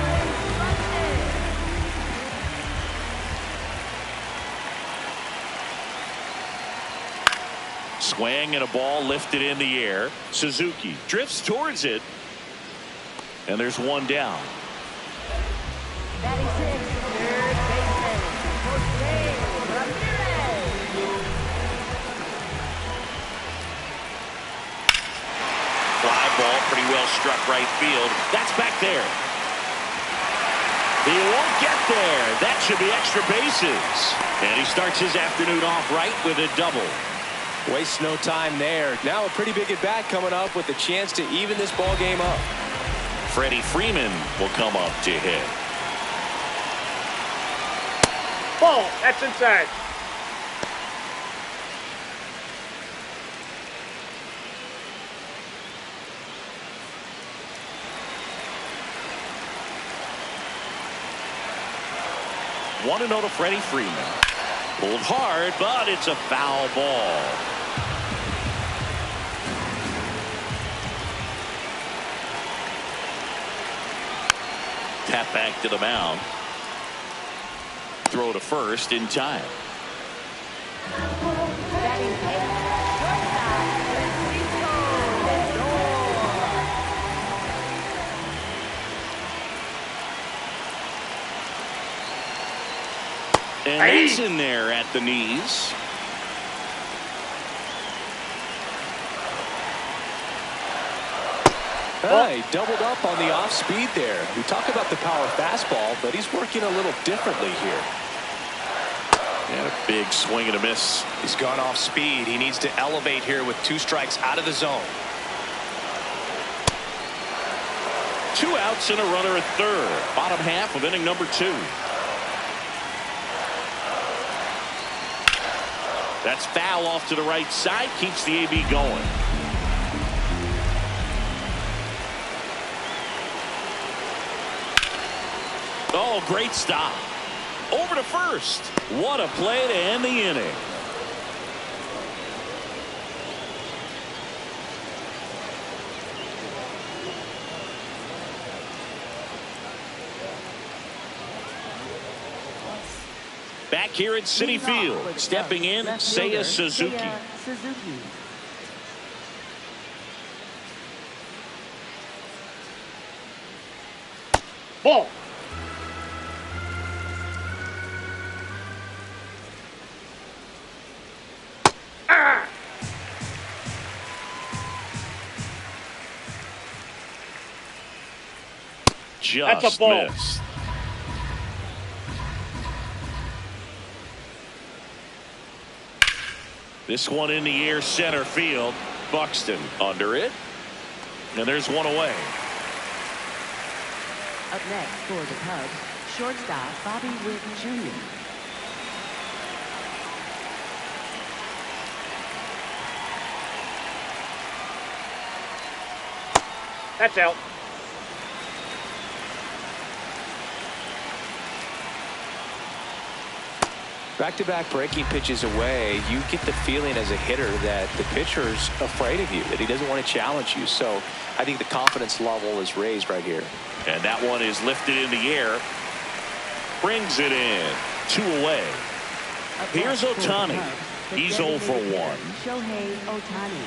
Swing and a ball lifted in the air. Suzuki drifts towards it, and there's one down. Batting 6, third baseman, Jose Ramirez. Fly ball, pretty well struck right field. That's back there. He won't get there. That should be extra bases. And he starts his afternoon off right with a double. Wastes no time there. Now a pretty big at bat coming up with a chance to even this ball game up. Freddie Freeman will come up to hit. Ball. That's inside. One to note to Freddie Freeman. Pulled hard, but it's a foul ball. Tap back to the mound. Throw to first in time. Batting 8, shortstop, Francisco Lindor. And that's in there at the knees. He doubled up on the off speed there. We talk about the power fastball, but he's working a little differently here. And a big swing and a miss. He's gone off speed. He needs to elevate here with 2 strikes out of the zone. 2 outs and a runner at third. Bottom half of inning number 2. That's foul off to the right side. Keeps the AB going. Oh, great stop. Over to first. What a play to end the inning. Back here at Citi Field, stepping in, Seiya Suzuki. Ball. Just That's a ball. missed. This one in the air, center field. Buxton under it. And there's one away. Up next for the Cubs, shortstop Bobby Witt Jr. That's out. Back-to-back breaking pitches away, you get the feeling as a hitter that the pitcher's afraid of you, that he doesn't want to challenge you. So I think the confidence level is raised right here. And that one is lifted in the air. Brings it in. 2 away. Here's Ohtani. He's 0 for 1. Shohei Ohtani.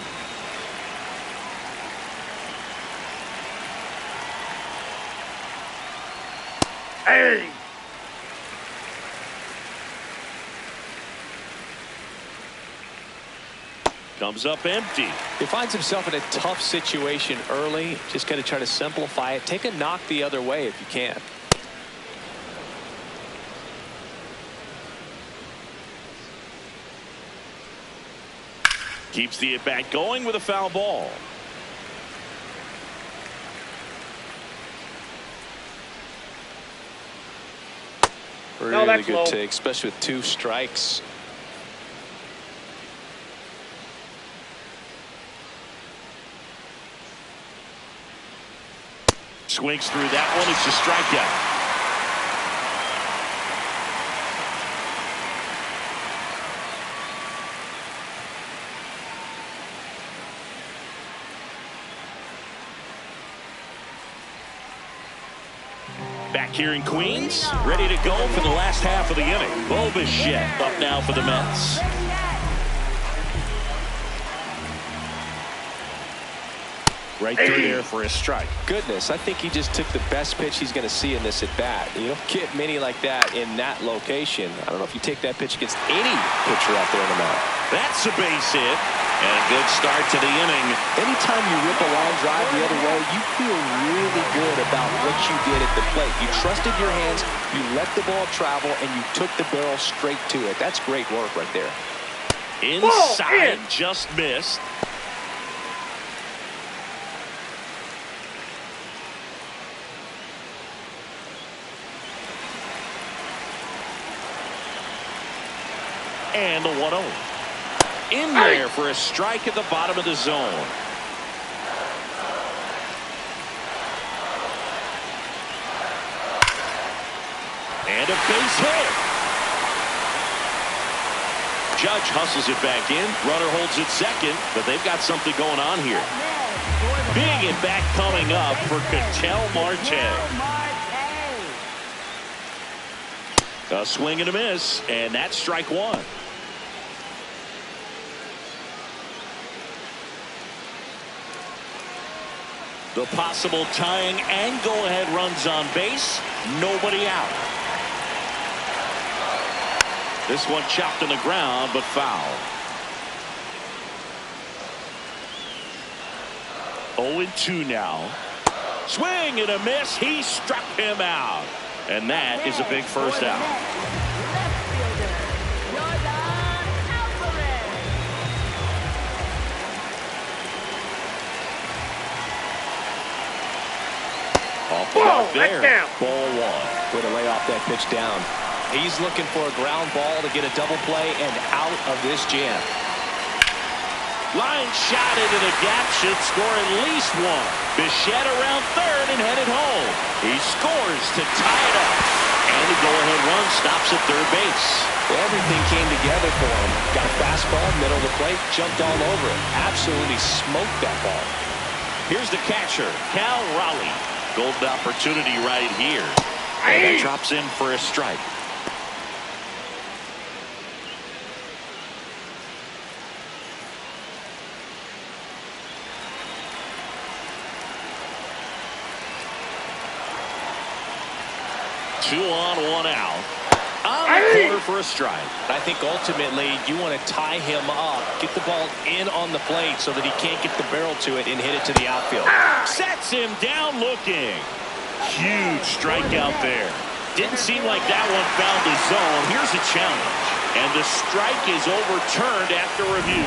Hey. Comes up empty. He finds himself in a tough situation early. Just got to try to simplify it. Take a knock the other way if you can. Keeps the at-bat going with a foul ball. Really good take, especially with 2 strikes. Swings through that one. It's a strikeout. Back here in Queens, ready to go for the last half of the inning. Bo Bichette up now for the Mets. Right through there for a strike. Goodness, I think he just took the best pitch he's going to see in this at bat. You don't get many like that in that location. I don't know if you take that pitch against any pitcher out there in the mound. That's a base hit. And a good start to the inning. Anytime you rip a line drive the other way, you feel really good about what you did at the plate. You trusted your hands, you let the ball travel, and you took the barrel straight to it. That's great work right there. Inside, just missed. And the 1-0. In there for a strike at the bottom of the zone. And a base hit. Judge hustles it back in. Runner holds it second, but they've got something going on here. Big at bat coming up for Ketel Marte. A swing and a miss, and that's strike 1. The possible tying and go-ahead runs on base. Nobody out. This one chopped on the ground, but foul. 0-2 now. Swing and a miss. He struck him out. And that is a big first out. Off the mark there. Ball 1. Way to lay off that pitch down. He's looking for a ground ball to get a double play and out of this jam. Line shot into the gap should score at least 1. Bichette around third and headed home. He scores to tie it up. And the go-ahead run stops at third base. Everything came together for him. Got a fastball, middle of the plate, jumped all over it. Absolutely smoked that ball. Here's the catcher, Cal Raleigh. Golden opportunity right here. And that drops in for a strike. Two on, 1 out. On the corner for a strike. I think ultimately you want to tie him up, get the ball in on the plate so that he can't get the barrel to it and hit it to the outfield. Sets him down looking. Huge strikeout there. Didn't seem like that one found the zone. Here's a challenge. And the strike is overturned after review.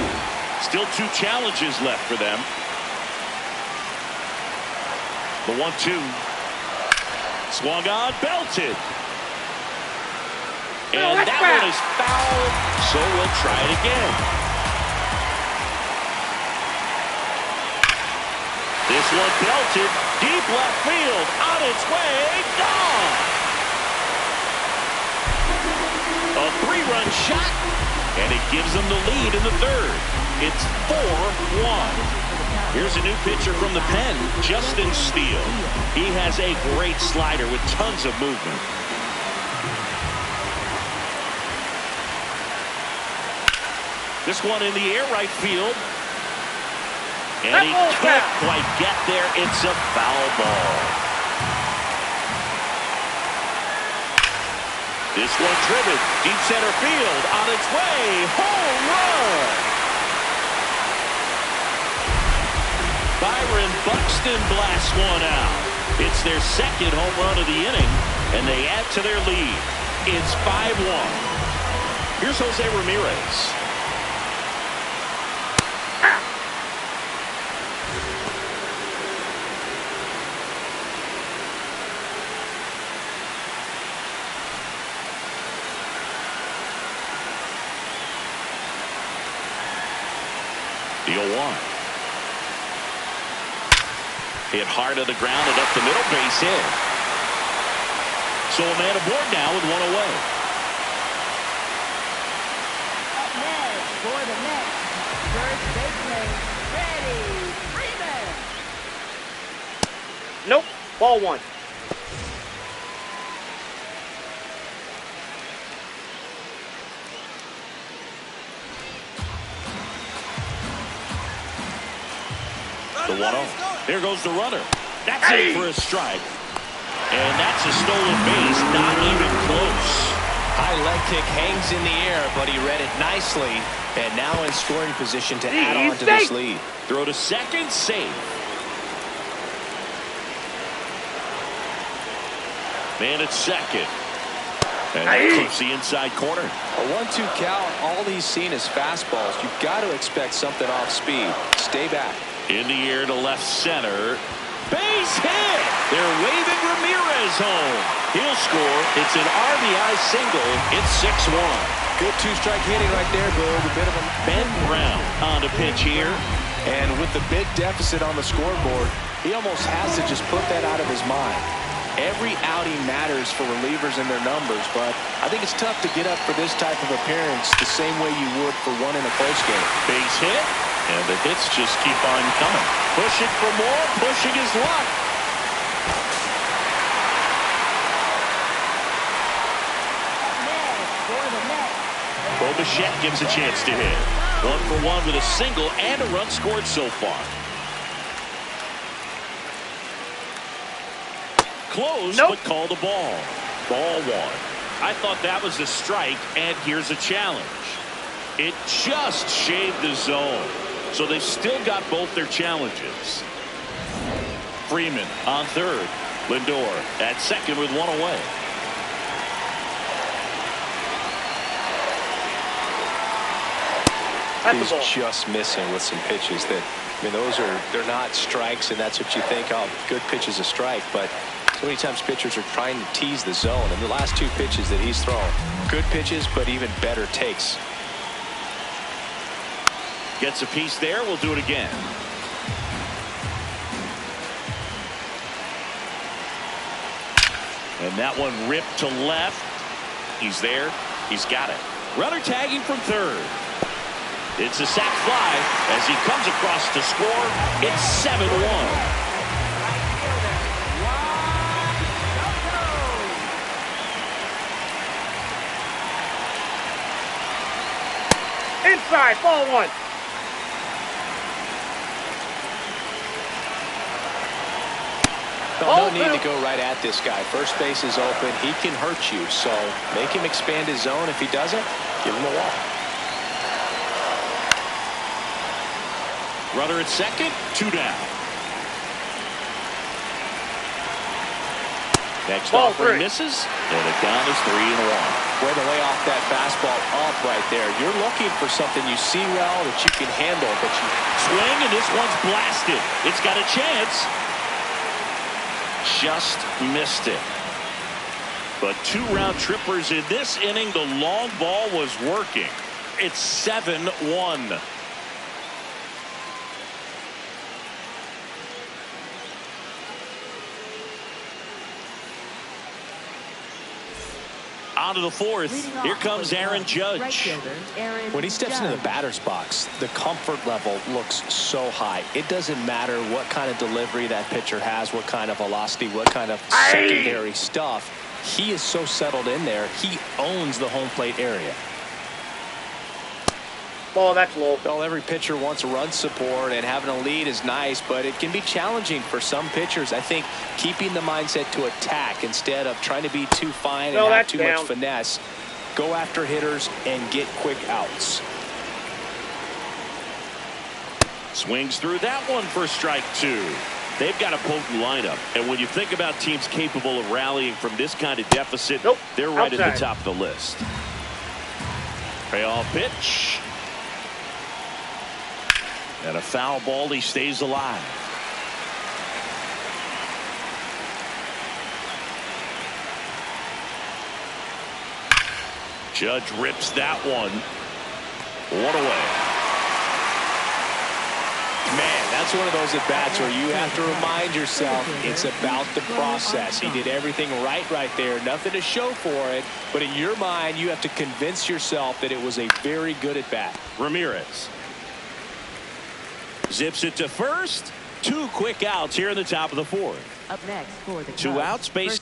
Still 2 challenges left for them. The 1-2. Swung on, belted. And that one is fouled, so we'll try it again. This one belted, deep left field, on its way, gone. A 3-run shot, and it gives them the lead in the third. It's 4-1. Here's a new pitcher from the pen, Justin Steele. He has a great slider with tons of movement. This one in the air right field. And he can't quite get there. It's a foul ball. This one driven deep center field on its way. Home run. Byron Buxton blasts one out. It's their second home run of the inning, and they add to their lead. It's 5-1. Here's Jose Ramirez. The 0-1. Hit hard to the ground and up the middle, base hit. So a man aboard now with one away. Up next for the Mets, first baseman, Freddie Freeman. Nope. Ball one. The 1-0. There goes the runner. That's it for a strike. And that's a stolen base. Not even close. High leg kick hangs in the air, but he read it nicely. And now in scoring position to add on to this lead. Throw to second, safe. Man at second. And clips the inside corner. A 1-2 count. All he's seen is fastballs. You've got to expect something off speed. Stay back. In the air to left center. Base hit! They're waving Ramirez home. He'll score. It's an RBI single. It's 6-1. Good two-strike hitting right there, Boog. A bit of a Ben Brown on the pitch here. And with the big deficit on the scoreboard, he almost has to just put that out of his mind. Every outing matters for relievers and their numbers, but I think it's tough to get up for this type of appearance the same way you would for one in a close game. Base hit, and the hits just keep on coming. Pushing for more, pushing his luck. Next for the Mets. Bo Bichette gives a chance to hit. 1 for 1 with a single and a run scored so far. Close, but called a ball. Ball 1. I thought that was a strike, and here's a challenge. It just shaved the zone. So they've still got both their challenges. Freeman on third. Lindor at second with one away. He's just missing with some pitches that, I mean, they're not strikes, and that's what you think, oh, good pitch is a strike, but so many times pitchers are trying to tease the zone, and the last two pitches that he's thrown, good pitches, but even better takes. Gets a piece there. We'll do it again. And that one ripped to left. He's there. He's got it. Runner tagging from third. It's a sac fly as he comes across to score. It's 7-1. Inside, ball 1. No need to go right at this guy. First base is open. He can hurt you, so make him expand his zone. If he doesn't, give him a walk. Runner at second, 2 down. Next offering misses, and the count is 3-1. Way to lay off that fastball up right there. You're looking for something you see well that you can handle, but you swing, and this one's blasted. It's got a chance. Just missed it. But 2 round trippers in this inning. The long ball was working. It's 7-1. On to the fourth. Here comes Aaron Judge. When he steps into the batter's box, the comfort level looks so high. It doesn't matter what kind of delivery that pitcher has, what kind of velocity, what kind of secondary stuff. He is so settled in there. He owns the home plate area. Ball, that's low. Well, every pitcher wants run support, and having a lead is nice, but it can be challenging for some pitchers. I think keeping the mindset to attack instead of trying to be too fine and have too much finesse. Go after hitters and get quick outs. Swings through that one for strike 2. They've got a potent lineup. And when you think about teams capable of rallying from this kind of deficit, they're right at the top of the list. Payoff pitch. And a foul ball. He stays alive. Judge rips that one. One away. Man, that's one of those at-bats where you have to remind yourself it's about the process. He did everything right there. Nothing to show for it. But in your mind, you have to convince yourself that it was a very good at-bat. Ramirez zips it to first. 2 quick outs here in the top of the 4th. Up next for the 2 outs, base.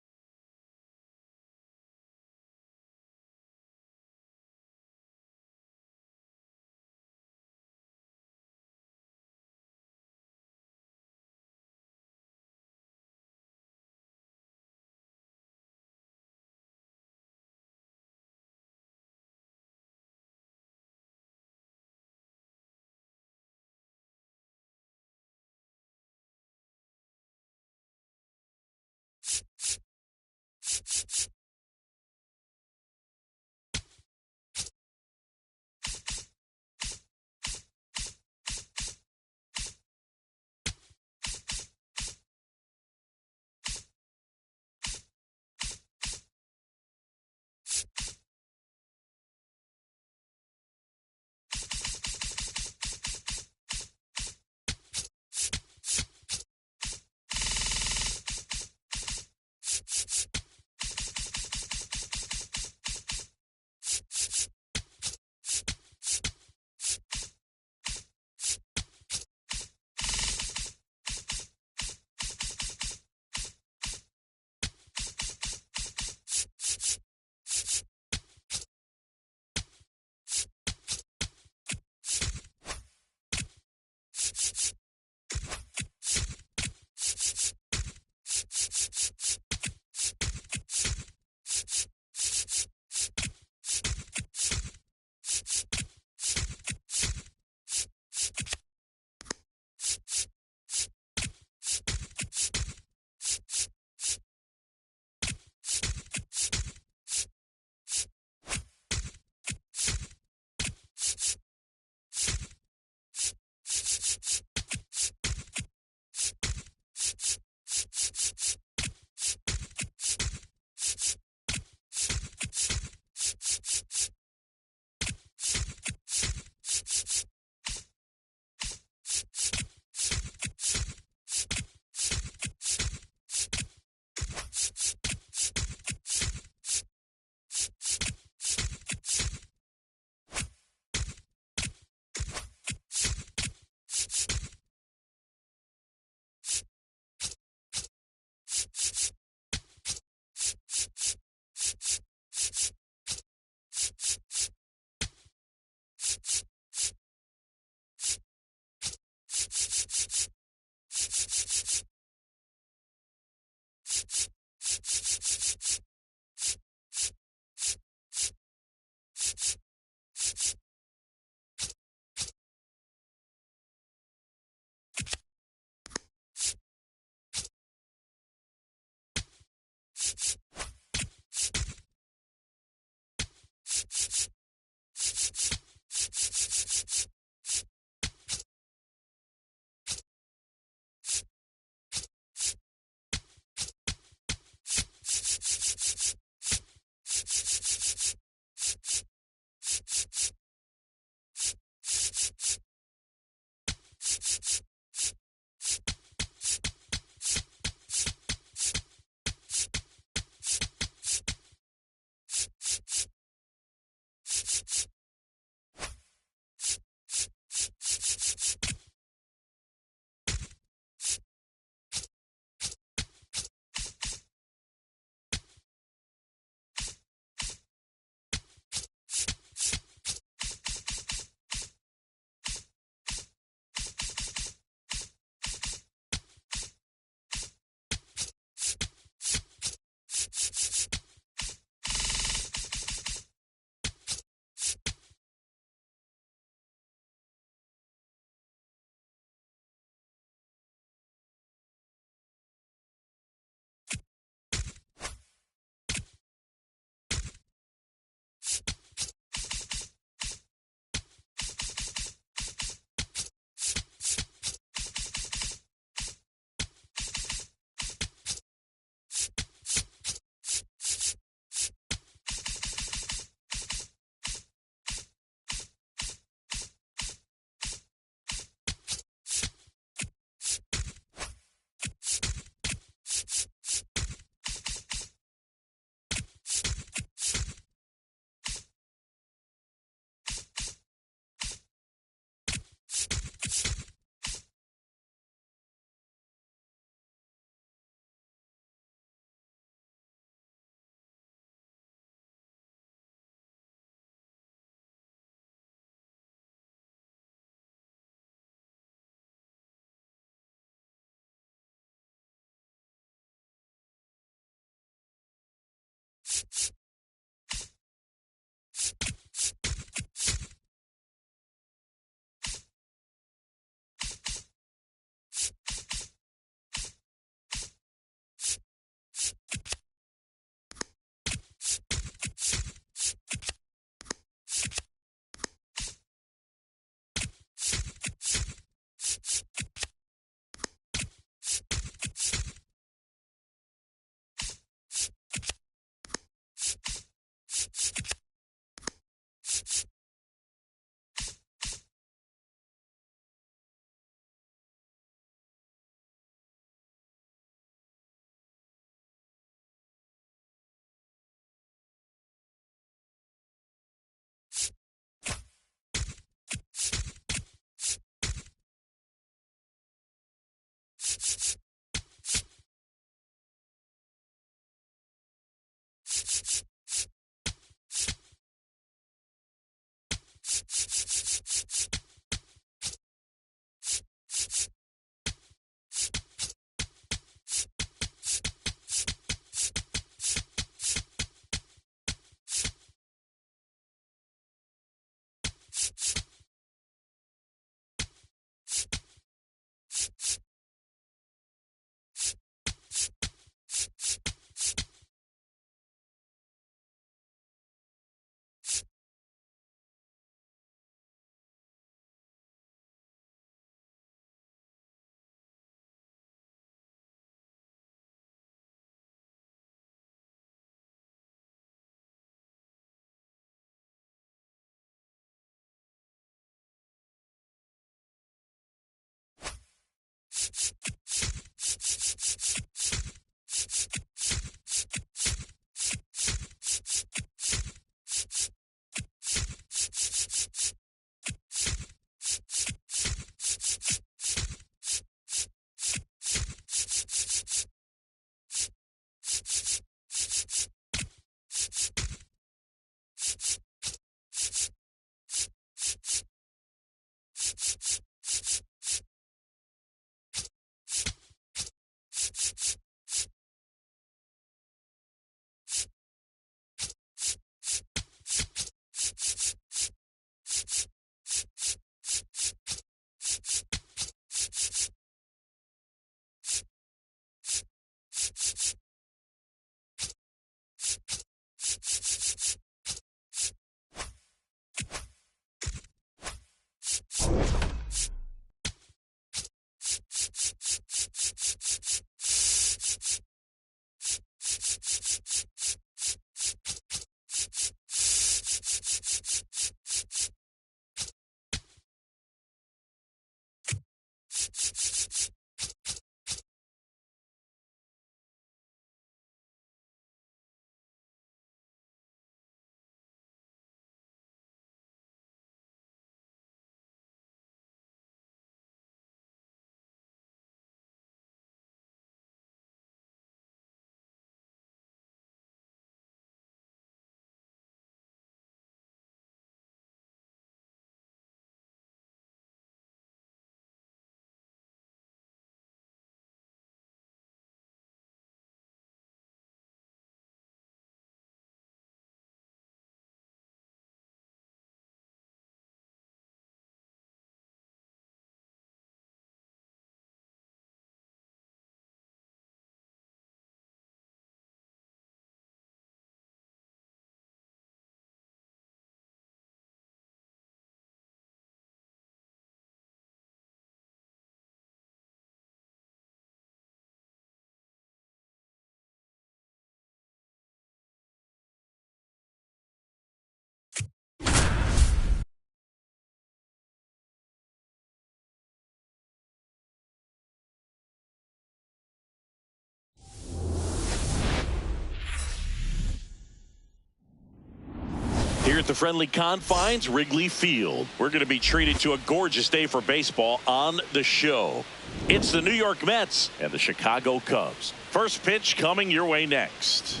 Here at the friendly confines, Wrigley Field. We're going to be treated to a gorgeous day for baseball on the show. It's the New York Mets and the Chicago Cubs. First pitch coming your way next.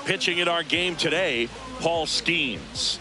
Pitching in our game today, Paul Skeens.